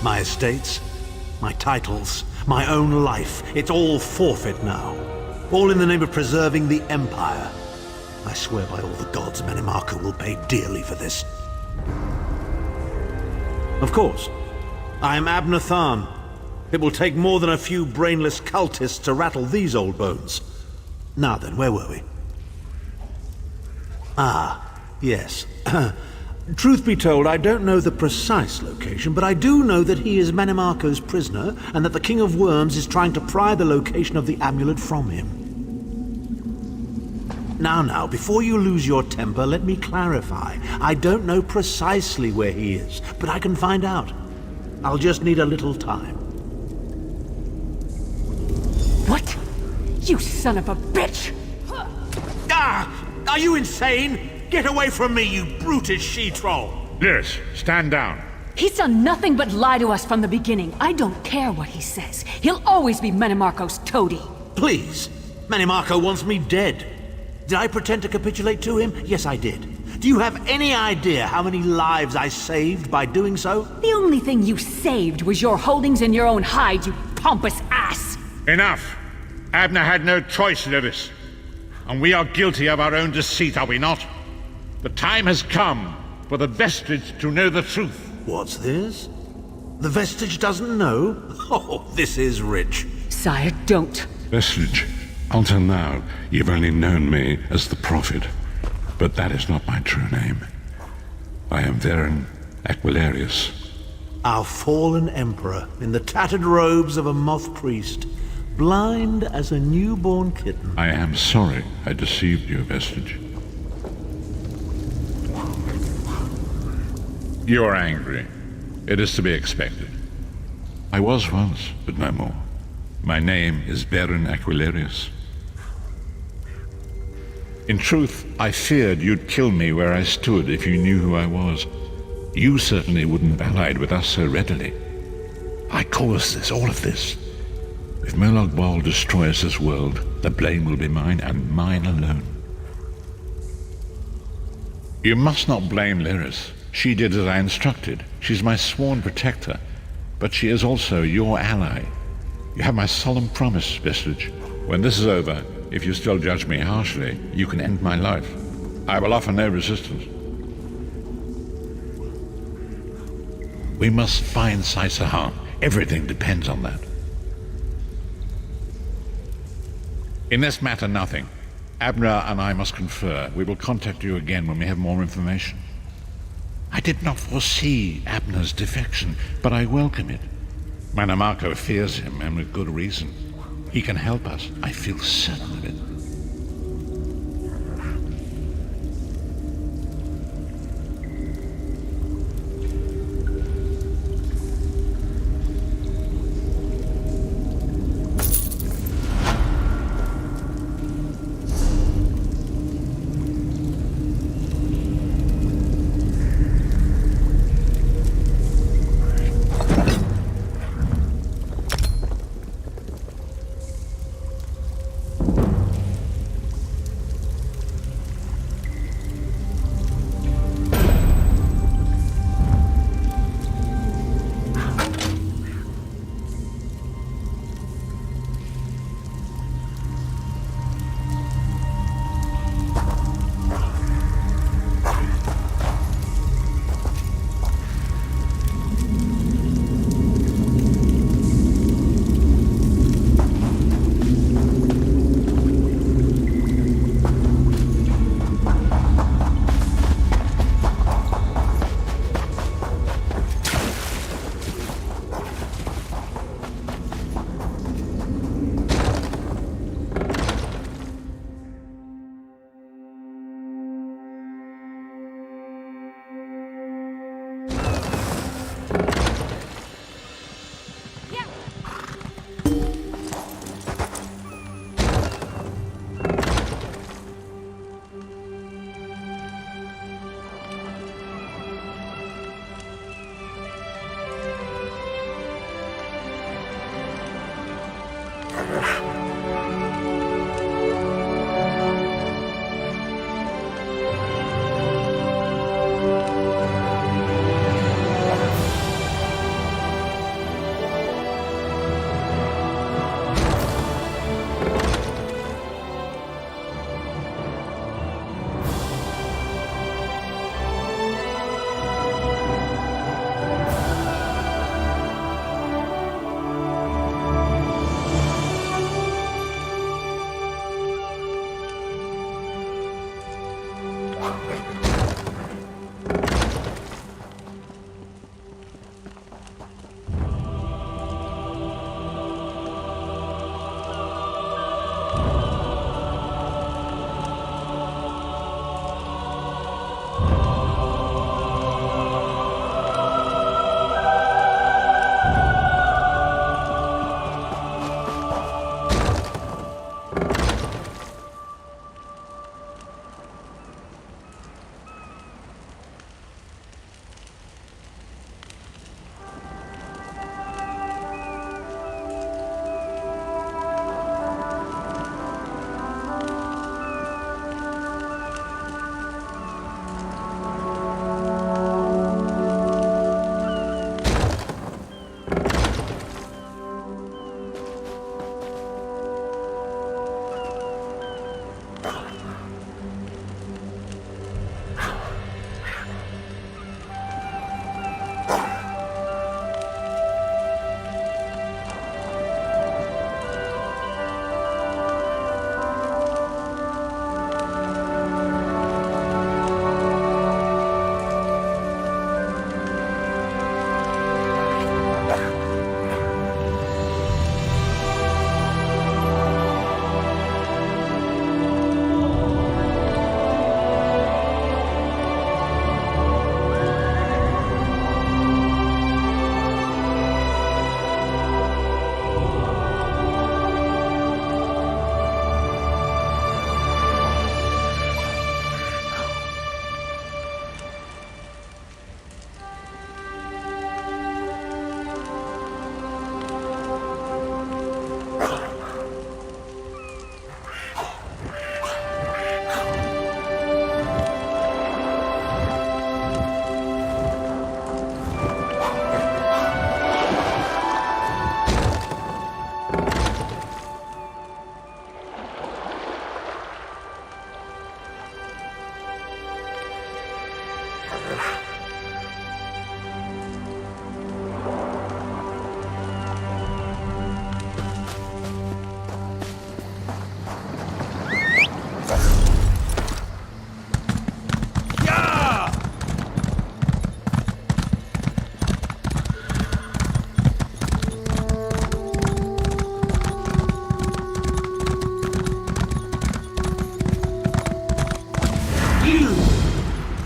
My estates, my titles, my own life, it's all forfeit now. All in the name of preserving the Empire. I swear by all the gods, Manimarco will pay dearly for this. Of course, I am Abner Tharn. It will take more than a few brainless cultists to rattle these old bones. Now then, where were we? Ah, yes. Truth be told, I don't know the precise location, but I do know that he is Manimarco's prisoner, and that the King of Worms is trying to pry the location of the amulet from him. Now, before you lose your temper, let me clarify. I don't know precisely where he is, but I can find out. I'll just need a little time. What? You son of a bitch! Ah! Are you insane? Get away from me, you brutish she-troll! Lyris, stand down. He's done nothing but lie to us from the beginning. I don't care what he says. He'll always be Menimarco's toady. Please! Menimarco wants me dead. Did I pretend to capitulate to him? Yes, I did. Do you have any idea how many lives I saved by doing so? The only thing you saved was your holdings in your own hide, you pompous ass! Enough! Abner had no choice, Lyris. And we are guilty of our own deceit, are we not? The time has come for the Vestige to know the truth. What's this? The Vestige doesn't know? Oh, this is rich. Sire, don't. Vestige, until now, you've only known me as the Prophet. But that is not my true name. I am Varen Aquilarius. Our fallen emperor, in the tattered robes of a moth priest, blind as a newborn kitten. I am sorry I deceived you, Vestige. You are angry. It is to be expected. I was once, but no more. My name is Varen Aquilarius. In truth, I feared you'd kill me where I stood if you knew who I was. You certainly wouldn't have allied with us so readily. I caused this, all of this. If Molag Bal destroys this world, the blame will be mine, and mine alone. You must not blame Lyris. She did as I instructed. She's my sworn protector, but she is also your ally. You have my solemn promise, Vestige. When this is over, if you still judge me harshly, you can end my life. I will offer no resistance. We must find Sai-Sahan. Everything depends on that. In this matter, nothing. Abner and I must confer. We will contact you again when we have more information. I did not foresee Abner's defection, but I welcome it. Menimarco fears him, and with good reason. He can help us. I feel certain of it.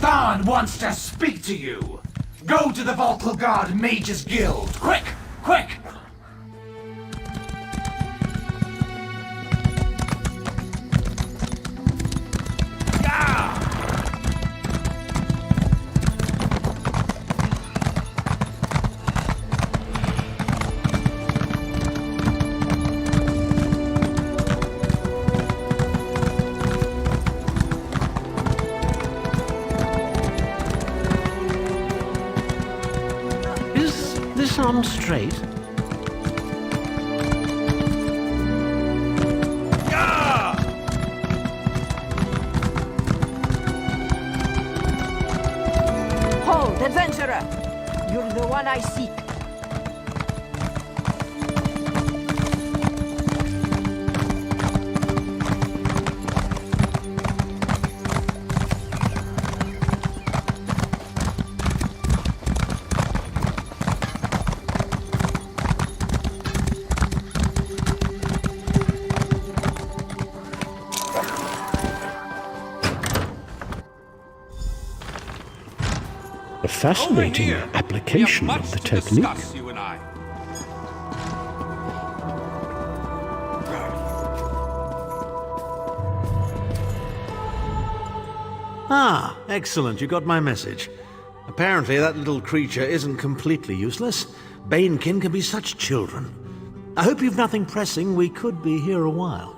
Thorn wants to speak to you. Go to the Volkilgard Mages Guild. Quick! Quick! Arm straight? Hold, adventurer! You're the one I seek. A fascinating application of the technique. Ah, excellent. You got my message. Apparently that little creature isn't completely useless. Banekin can be such children. I hope you've nothing pressing. We could be here a while.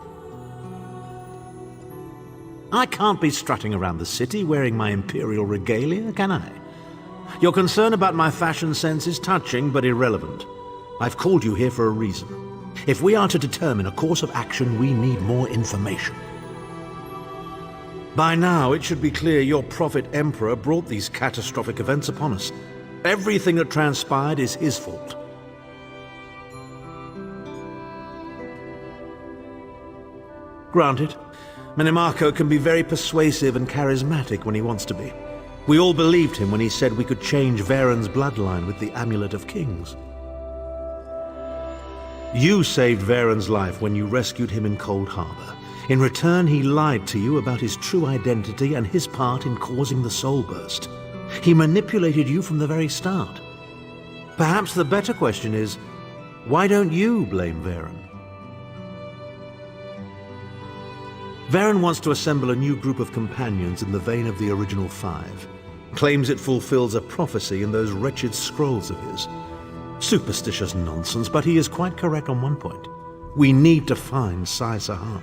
I can't be strutting around the city wearing my imperial regalia, can I? Your concern about my fashion sense is touching but irrelevant. I've called you here for a reason. If we are to determine a course of action, we need more information. By now, it should be clear your prophet Emperor brought these catastrophic events upon us. Everything that transpired is his fault. Granted, Minimarco can be very persuasive and charismatic when he wants to be. We all believed him when he said we could change Varen's bloodline with the Amulet of Kings. You saved Varen's life when you rescued him in Cold Harbor. In return, he lied to you about his true identity and his part in causing the Soul Burst. He manipulated you from the very start. Perhaps the better question is, why don't you blame Varen? Varen wants to assemble a new group of companions in the vein of the original five. Claims it fulfills a prophecy in those wretched scrolls of his. Superstitious nonsense, but he is quite correct on one point. We need to find Sai Sahan.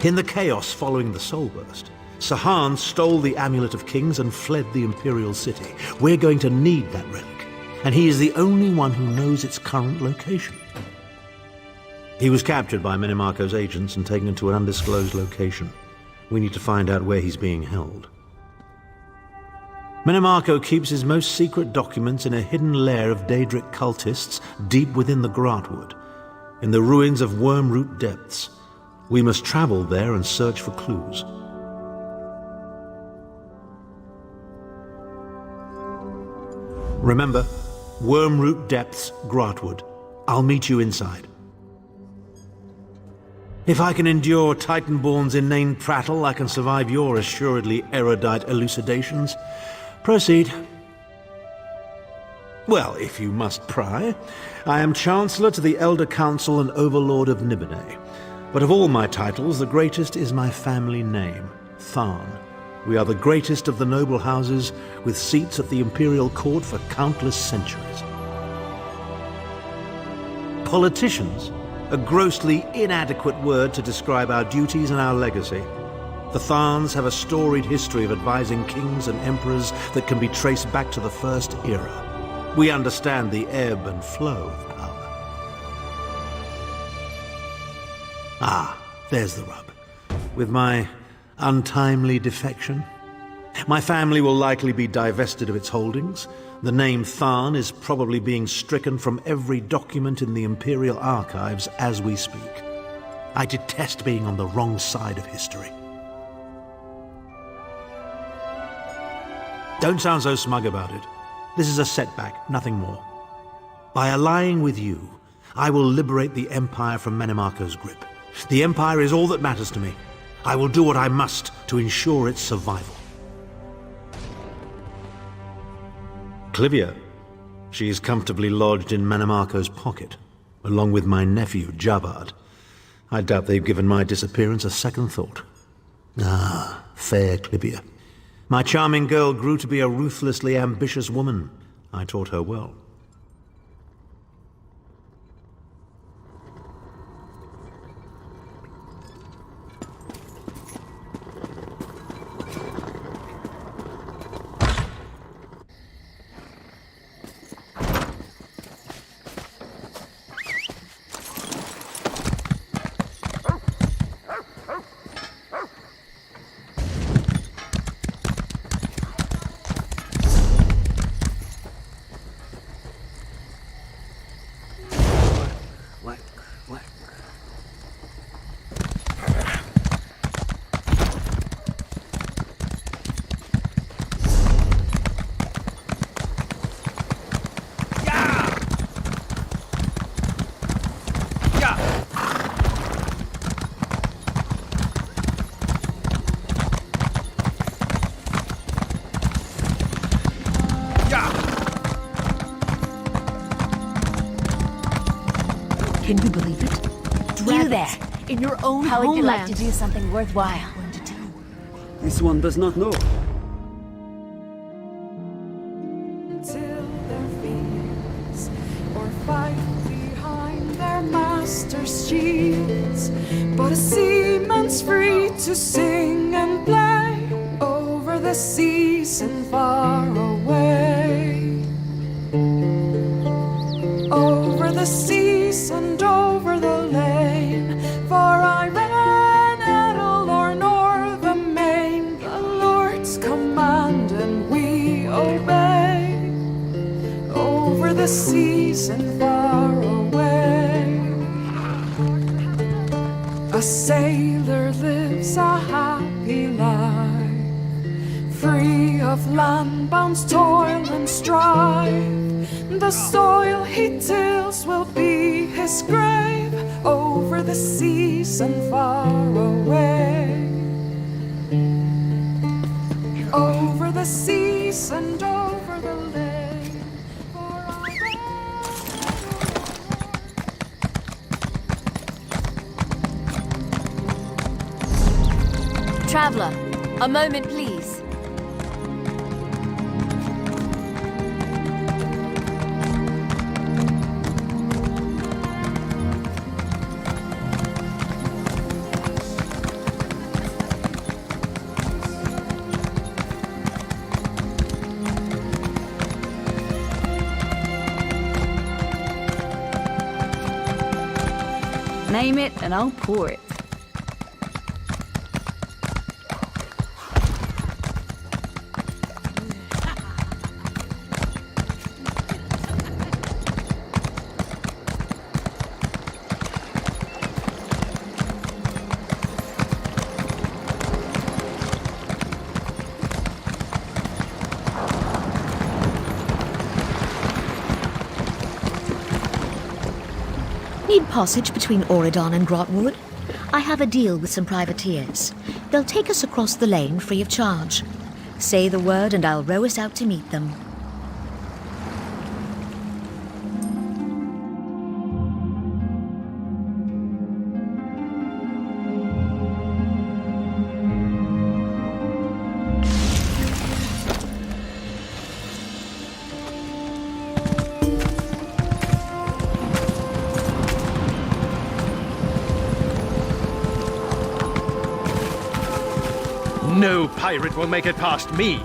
In the chaos following the Soul Burst, Sahan stole the Amulet of Kings and fled the Imperial City. We're going to need that relic, and he is the only one who knows its current location. He was captured by Minimarco's agents and taken to an undisclosed location. We need to find out where he's being held. Minimarco keeps his most secret documents in a hidden lair of Daedric cultists deep within the Grahtwood, in the ruins of Wormroot Depths. We must travel there and search for clues. Remember, Wormroot Depths, Grahtwood. I'll meet you inside. If I can endure Titanborn's inane prattle, I can survive your assuredly erudite elucidations. Proceed. Well, if you must pry, I am Chancellor to the Elder Council and Overlord of Nibene. But of all my titles, the greatest is my family name, Tharn. We are the greatest of the noble houses, with seats at the Imperial Court for countless centuries. Politicians? A grossly inadequate word to describe our duties and our legacy. The Tharns have a storied history of advising kings and emperors that can be traced back to the First Era. We understand the ebb and flow of power. Ah, there's the rub. With my untimely defection, my family will likely be divested of its holdings. The name Tharn is probably being stricken from every document in the Imperial Archives as we speak. I detest being on the wrong side of history. Don't sound so smug about it. This is a setback, nothing more. By allying with you, I will liberate the Empire from Menimarco's grip. The Empire is all that matters to me. I will do what I must to ensure its survival. Clivia. She is comfortably lodged in Menimarco's pocket, along with my nephew, Jabard. I doubt they've given my disappearance a second thought. Ah, fair Clivia. My charming girl grew to be a ruthlessly ambitious woman. I taught her well. Can you believe it? Dragons You there. in your own How would you like homeland. to do something worthwhile? This one does not know. Till their fears, or fight behind their master's shields. But a seaman's free to sing and play over the seas and far away. Over the seas and over the lane, for I ran Edel or nor the main, the Lord's command and we obey. Over the seas and far away, a sailor lives a happy life, free of landbound's toil and strife. The soil he tills will be his grave, over the seas and far away. Over the seas and over the lake. Traveler, a moment please. Name it and I'll pour it. Need passage between Auridon and Grotwood? I have a deal with some privateers. They'll take us across the lane free of charge. Say the word and I'll row us out to meet them. No pirate will make it past me.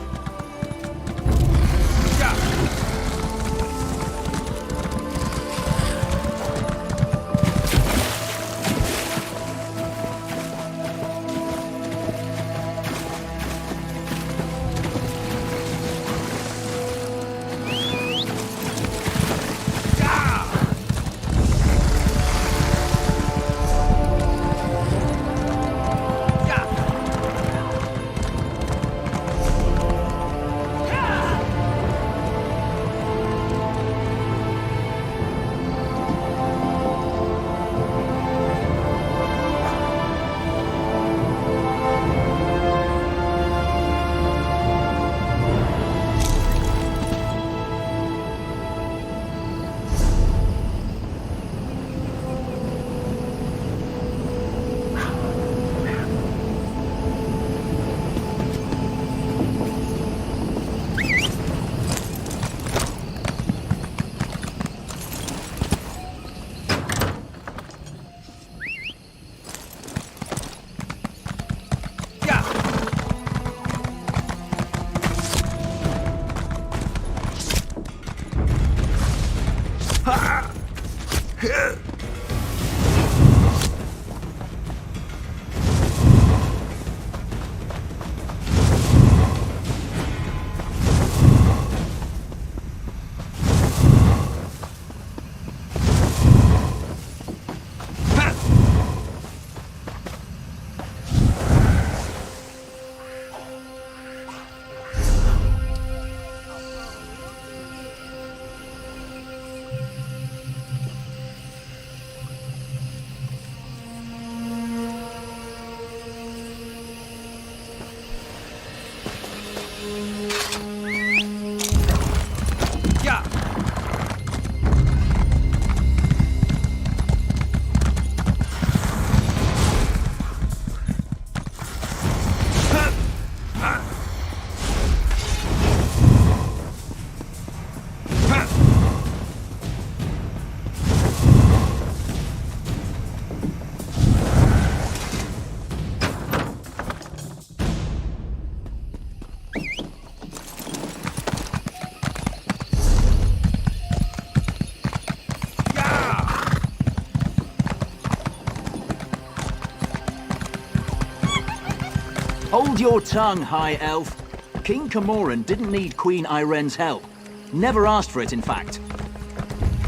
Hold your tongue, High Elf. King Camoran didn't need Queen Irene's help. Never asked for it, in fact.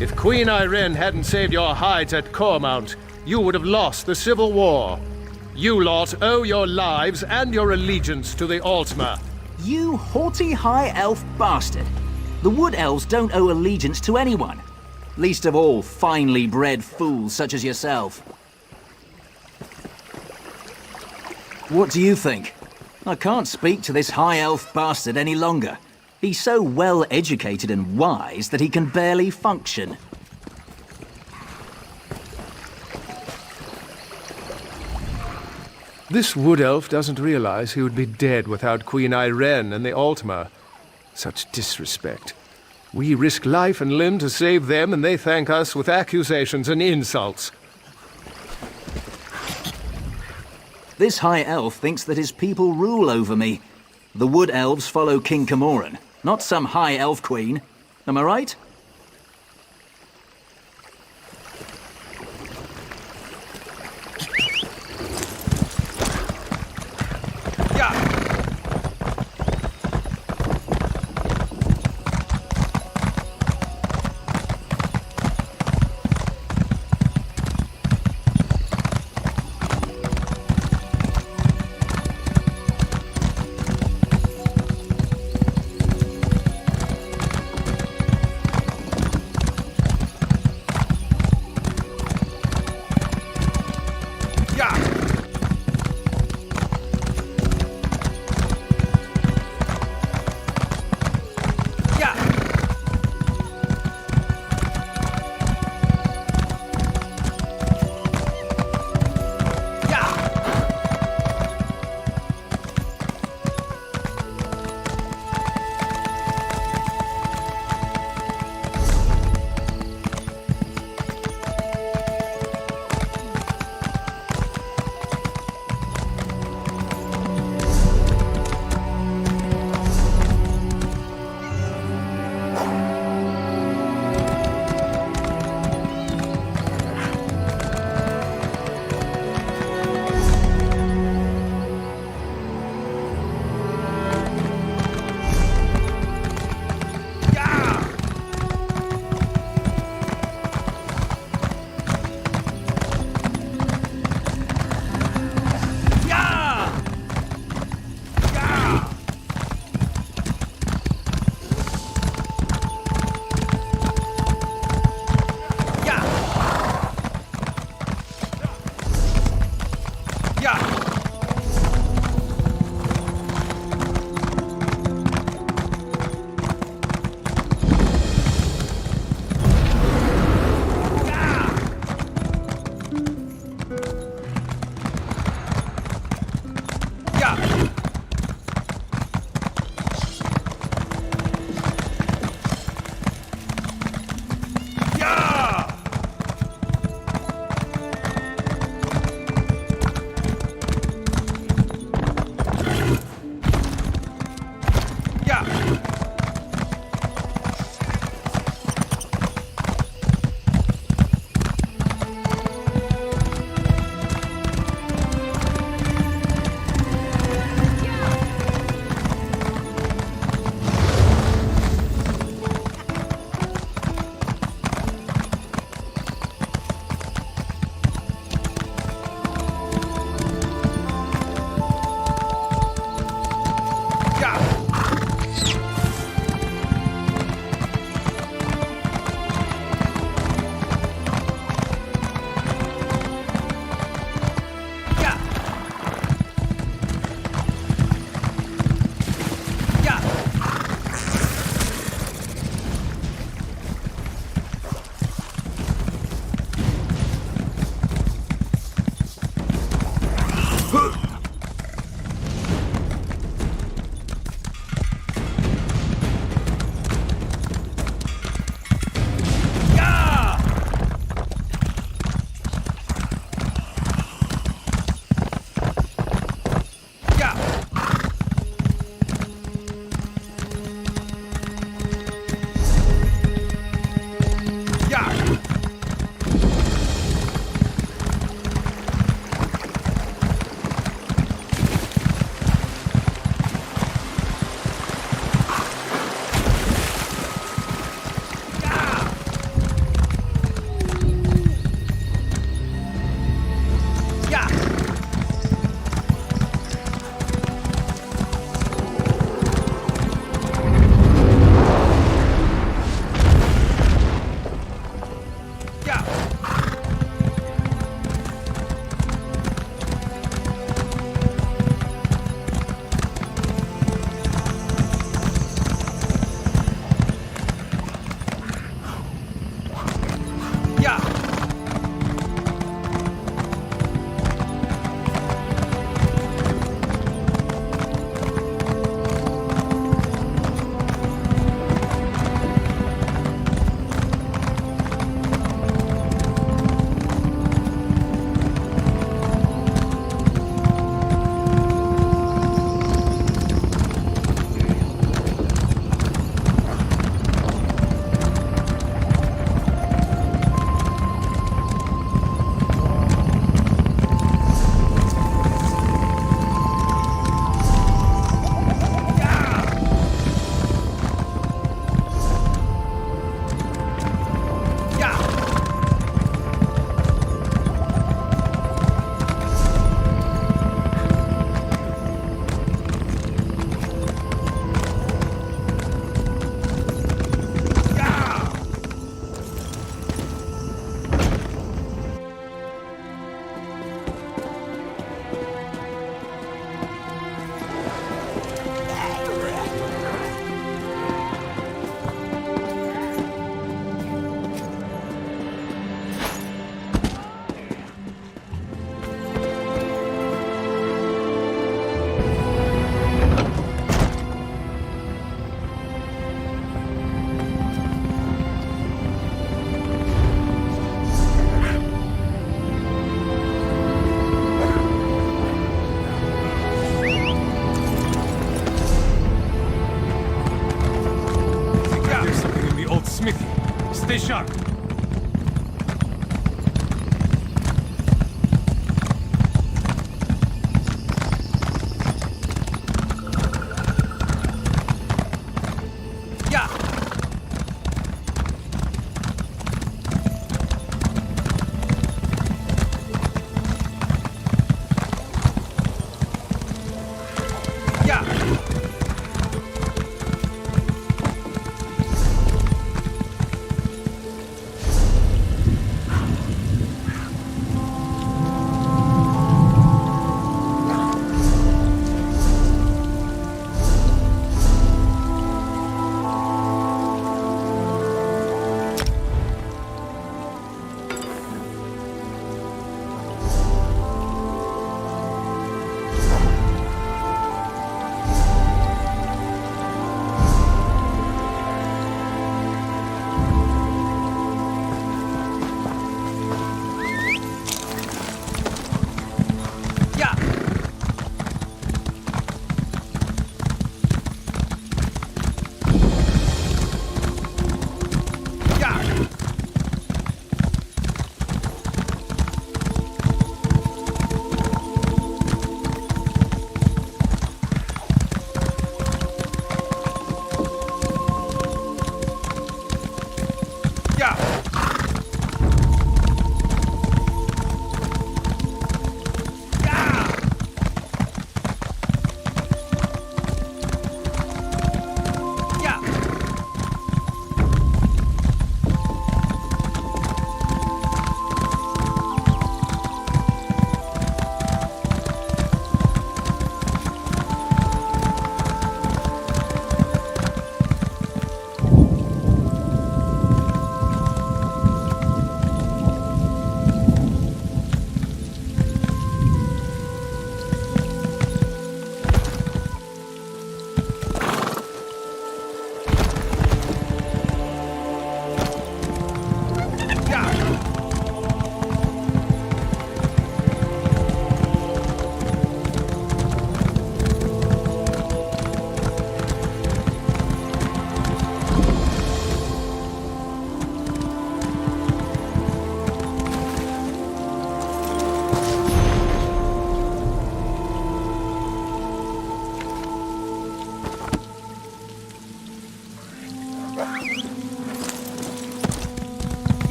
If Queen Irene hadn't saved your hides at Cormount, you would have lost the Civil War. You lot owe your lives and your allegiance to the Altmer. You haughty High Elf bastard. The Wood Elves don't owe allegiance to anyone. Least of all, finely bred fools such as yourself. What do you think? I can't speak to this High Elf bastard any longer. He's so well educated and wise that he can barely function. This Wood Elf doesn't realize he would be dead without Queen Irene and the Altmer. Such disrespect. We risk life and limb to save them, and they thank us with accusations and insults. This High Elf thinks that his people rule over me. The Wood Elves follow King Camoran, not some High Elf queen. Am I right?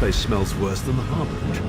place smells worse than the Harbinger.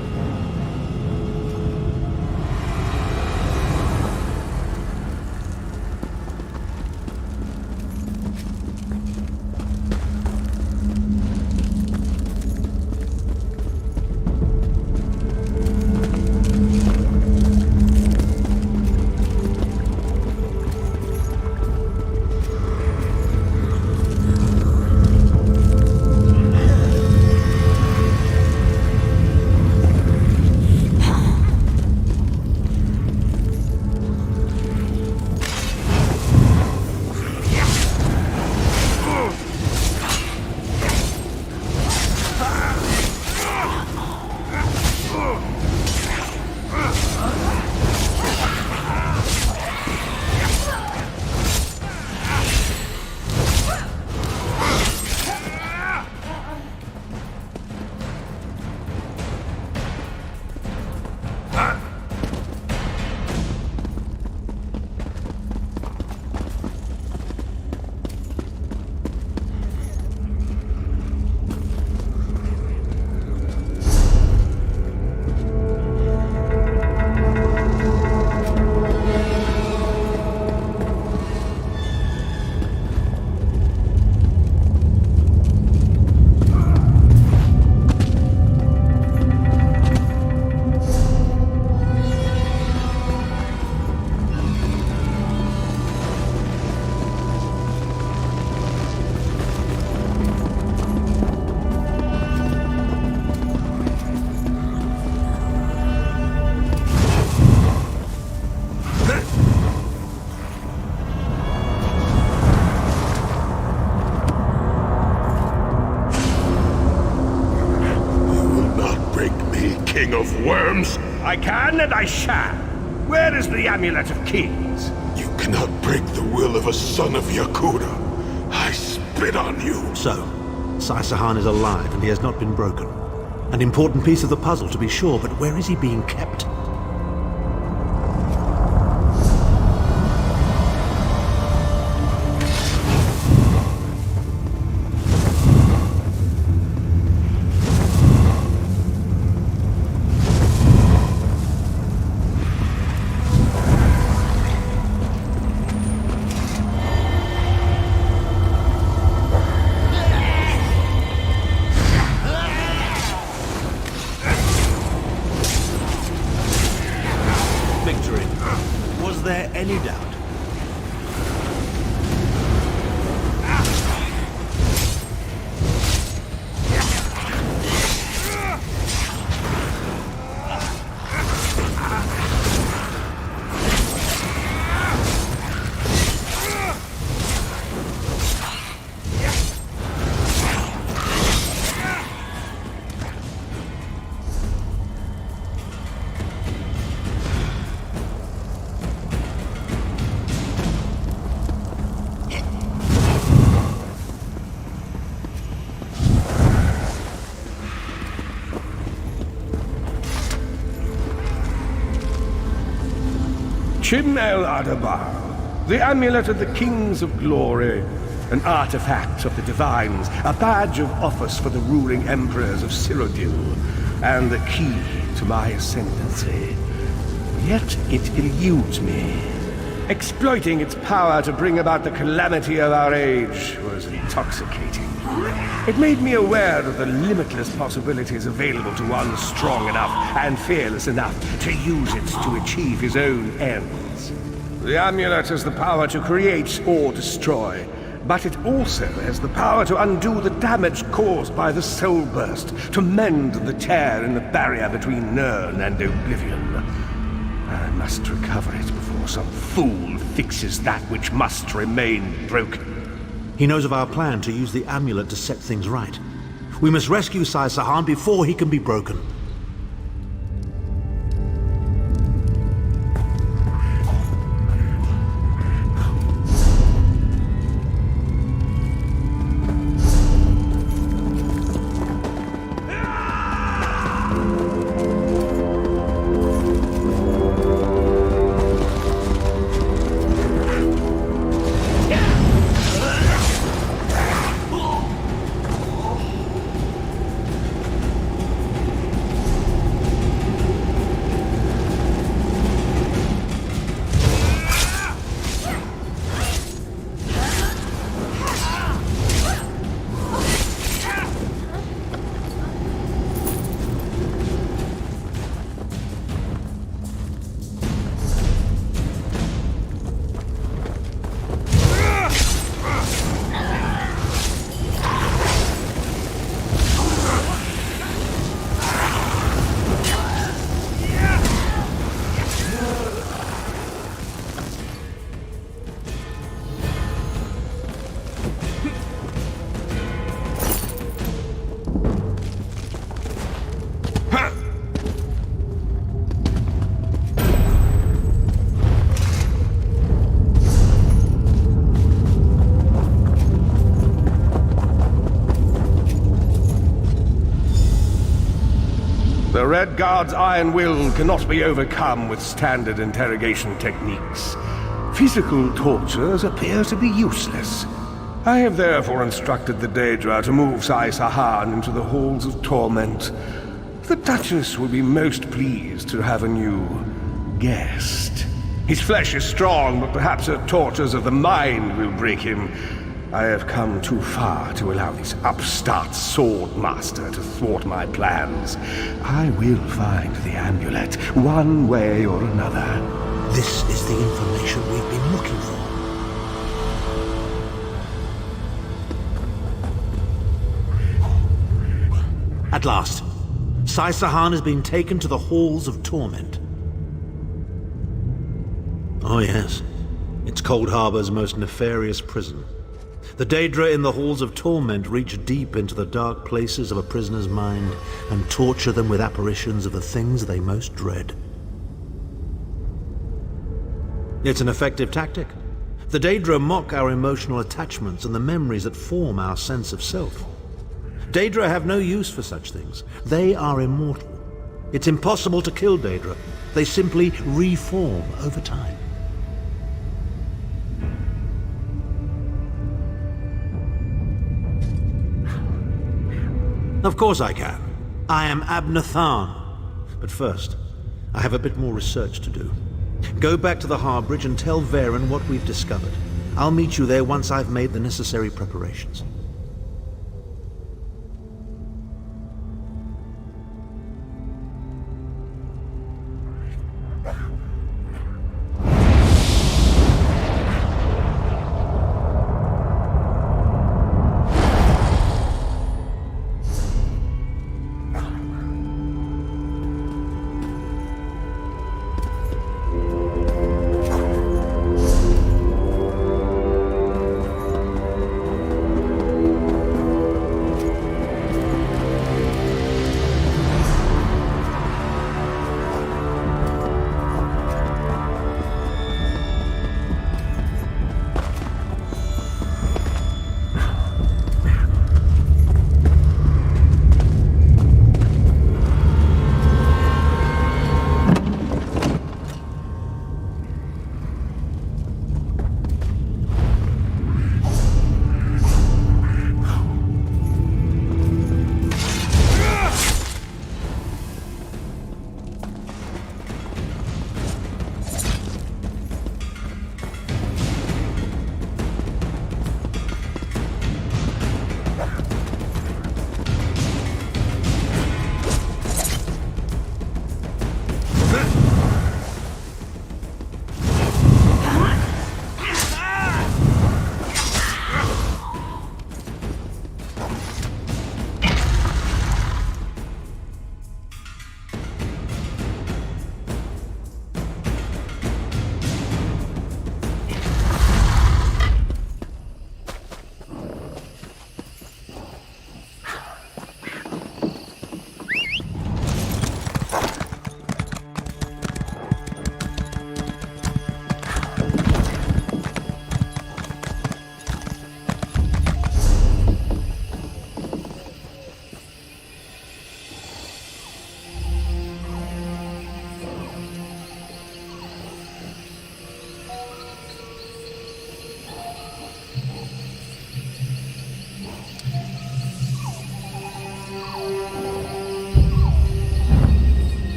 Of worms? I can and I shall. Where is the Amulet of Kings? You cannot break the will of a son of Yakuda. I spit on you. So, Sai Sahan is alive and he has not been broken. An important piece of the puzzle to be sure, but where is he being kept? Any doubt? Chim El Adabar, the Amulet of the Kings of Glory, an artifact of the Divines, a badge of office for the ruling emperors of Cyrodiil, and the key to my ascendancy. Yet it eludes me. Exploiting its power to bring about the calamity of our age was intoxicating. It made me aware of the limitless possibilities available to one strong enough and fearless enough to use it to achieve his own ends. The amulet has the power to create or destroy, but it also has the power to undo the damage caused by the soul burst, to mend the tear in the barrier between Nirn and Oblivion. I must recover it before some fool fixes that which must remain broken. He knows of our plan to use the amulet to set things right. We must rescue Sai Sahan before he can be broken. The Red Guard's iron will cannot be overcome with standard interrogation techniques. Physical tortures appear to be useless. I have therefore instructed the Daedra to move Sai Sahan into the Halls of Torment. The Duchess will be most pleased to have a new guest. His flesh is strong, but perhaps her tortures of the mind will break him. I have come too far to allow this upstart sword master to thwart my plans. I will find the amulet, one way or another. This is the information we've been looking for. At last, Sai Sahan has been taken to the Halls of Torment. Oh yes, it's Cold Harbor's most nefarious prison. The Daedra in the Halls of Torment reach deep into the dark places of a prisoner's mind and torture them with apparitions of the things they most dread. It's an effective tactic. The Daedra mock our emotional attachments and the memories that form our sense of self. Daedra have no use for such things. They are immortal. It's impossible to kill Daedra. They simply reform over time. Of course I can. I am Abner Tharn. But first, I have a bit more research to do. Go back to the Harbridge and tell Varen what we've discovered. I'll meet you there once I've made the necessary preparations.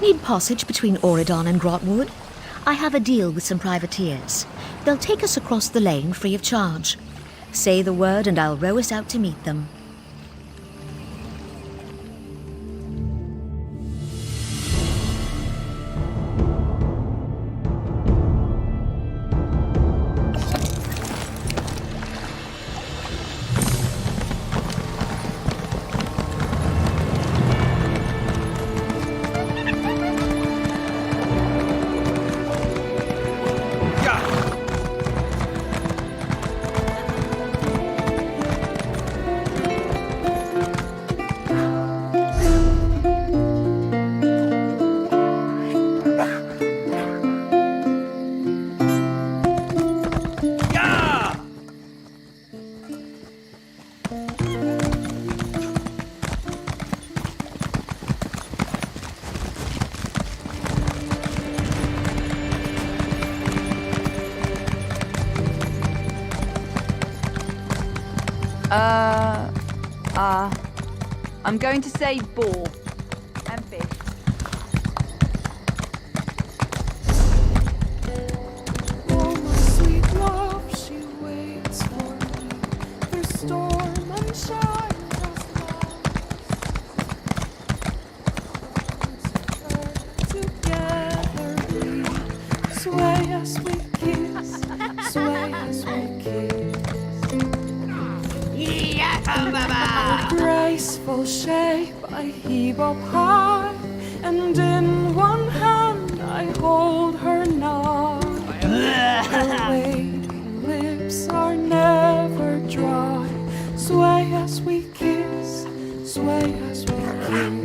Need passage between Auridon and Grotwood? I have a deal with some privateers. They'll take us across the lane free of charge. Say the word and I'll row us out to meet them. I'm going to say boar and fish. Oh, my sweet love, she waits for me through storm and shine. Together we sway as we kiss, sway as we kiss. With graceful shape I heave up high, and in one hand I hold her nigh. Her waiting lips are never dry. Sway as we kiss, sway as we kiss.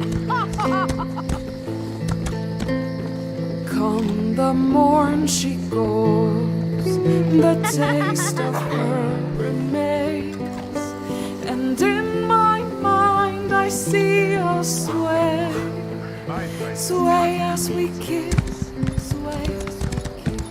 Come the morn she goes, the taste of her remains, and in my mind I see us sway, sway as we kiss, sway as we kiss.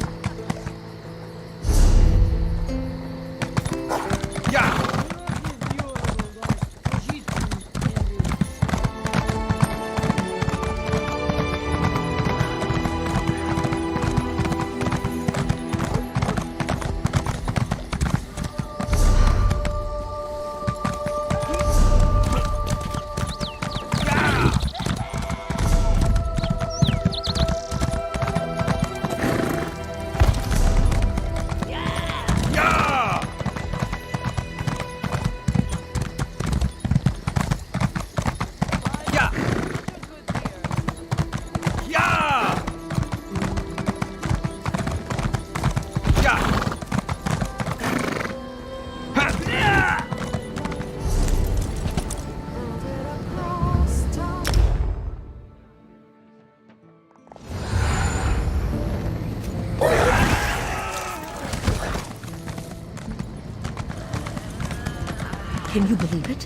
Can you believe it?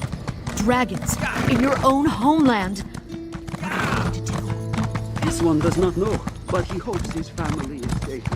Dragons in your own homeland. What are you going to do? This one does not know, but he hopes his family is safe.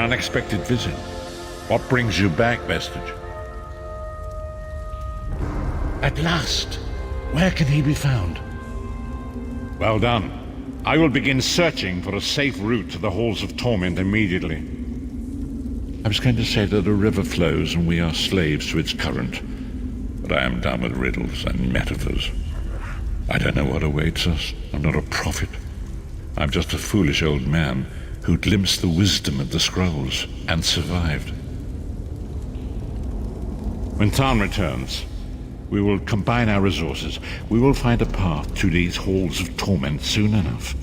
unexpected visit. What brings you back, Vestige? At last! Where can he be found? Well done. I will begin searching for a safe route to the Halls of Torment immediately. I was going to say that a river flows and we are slaves to its current, but I am done with riddles and metaphors. I don't know what awaits us. I'm not a prophet. I'm just a foolish old man who glimpsed the wisdom of the scrolls and survived. When Tarn returns, we will combine our resources. We will find a path to these Halls of Torment soon enough.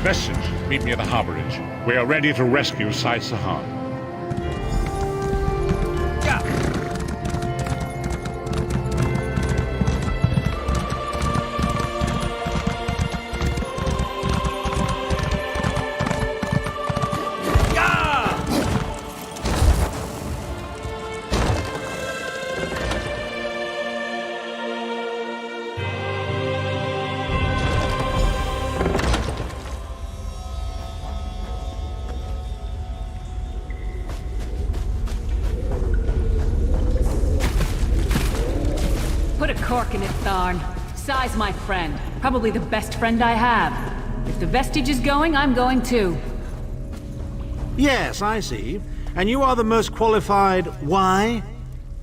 Vestige, meet me at the harborage. We are ready to rescue Sai Sahan. Put a cork in it, Tharn. Sai's my friend. Probably the best friend I have. If the Vestige is going, I'm going too. Yes, I see. And you are the most qualified. Why?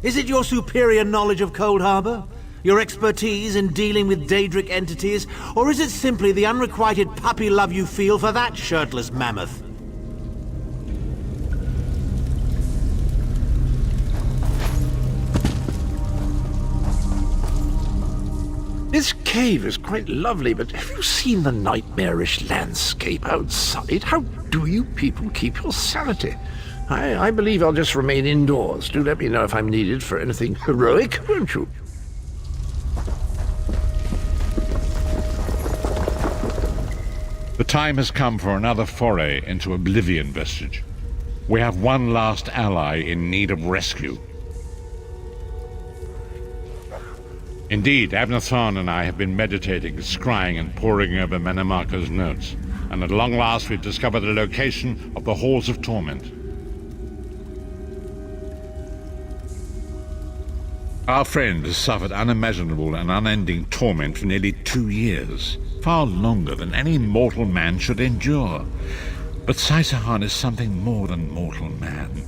Is it your superior knowledge of Cold Harbor? Your expertise in dealing with Daedric entities? Or is it simply the unrequited puppy love you feel for that shirtless mammoth? This cave is quite lovely, but have you seen the nightmarish landscape outside? How do you people keep your sanity? I believe I'll just remain indoors. Do let me know if I'm needed for anything heroic, won't you? The time has come for another foray into Oblivion, Vestige. We have one last ally in need of rescue. Indeed, Abner Thorn and I have been meditating, scrying and poring over Menamarco's notes, and at long last we've discovered the location of the Halls of Torment. Our friend has suffered unimaginable and unending torment for nearly 2 years, far longer than any mortal man should endure. But Sai Sahan is something more than mortal man.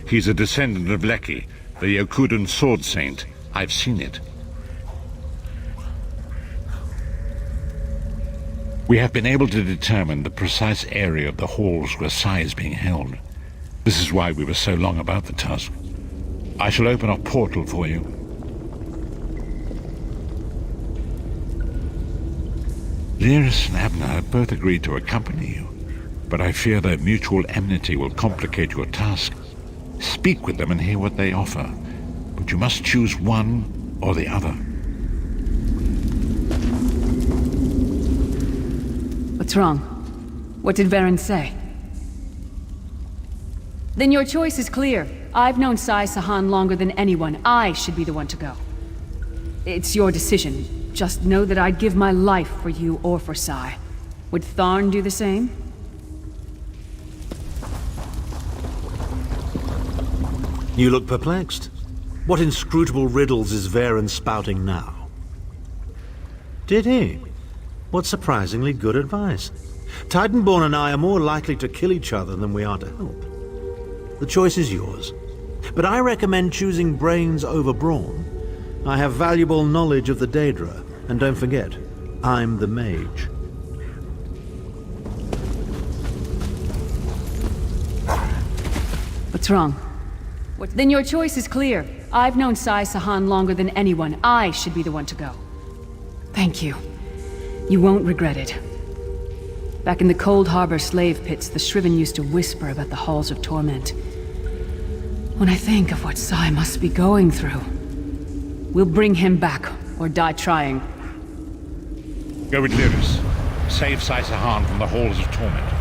He's a descendant of Leki, the Yokudan sword saint. I've seen it. We have been able to determine the precise area of the halls where Sai is being held. This is why we were so long about the task. I shall open a portal for you. Lyris and Abner have both agreed to accompany you, but I fear their mutual enmity will complicate your task. Speak with them and hear what they offer, but you must choose one or the other. What's wrong? What did Varen say? Then your choice is clear. I've known Sai Sahan longer than anyone. I should be the one to go. It's your decision. Just know that I'd give my life for you or for Sai. Would Tharn do the same? You look perplexed. What inscrutable riddles is Varen spouting now? Did he? What surprisingly good advice. Titanborn and I are more likely to kill each other than we are to help. The choice is yours. But I recommend choosing brains over brawn. I have valuable knowledge of the Daedra, and don't forget, I'm the mage. What's wrong? Then your choice is clear. I've known Sai Sahan longer than anyone. I should be the one to go. Thank you. You won't regret it. Back in the Cold Harbor slave pits, the Shriven used to whisper about the Halls of Torment. When I think of what Sai must be going through, we'll bring him back, or die trying. Go with Lyris. Save Sai Sahan from the Halls of Torment.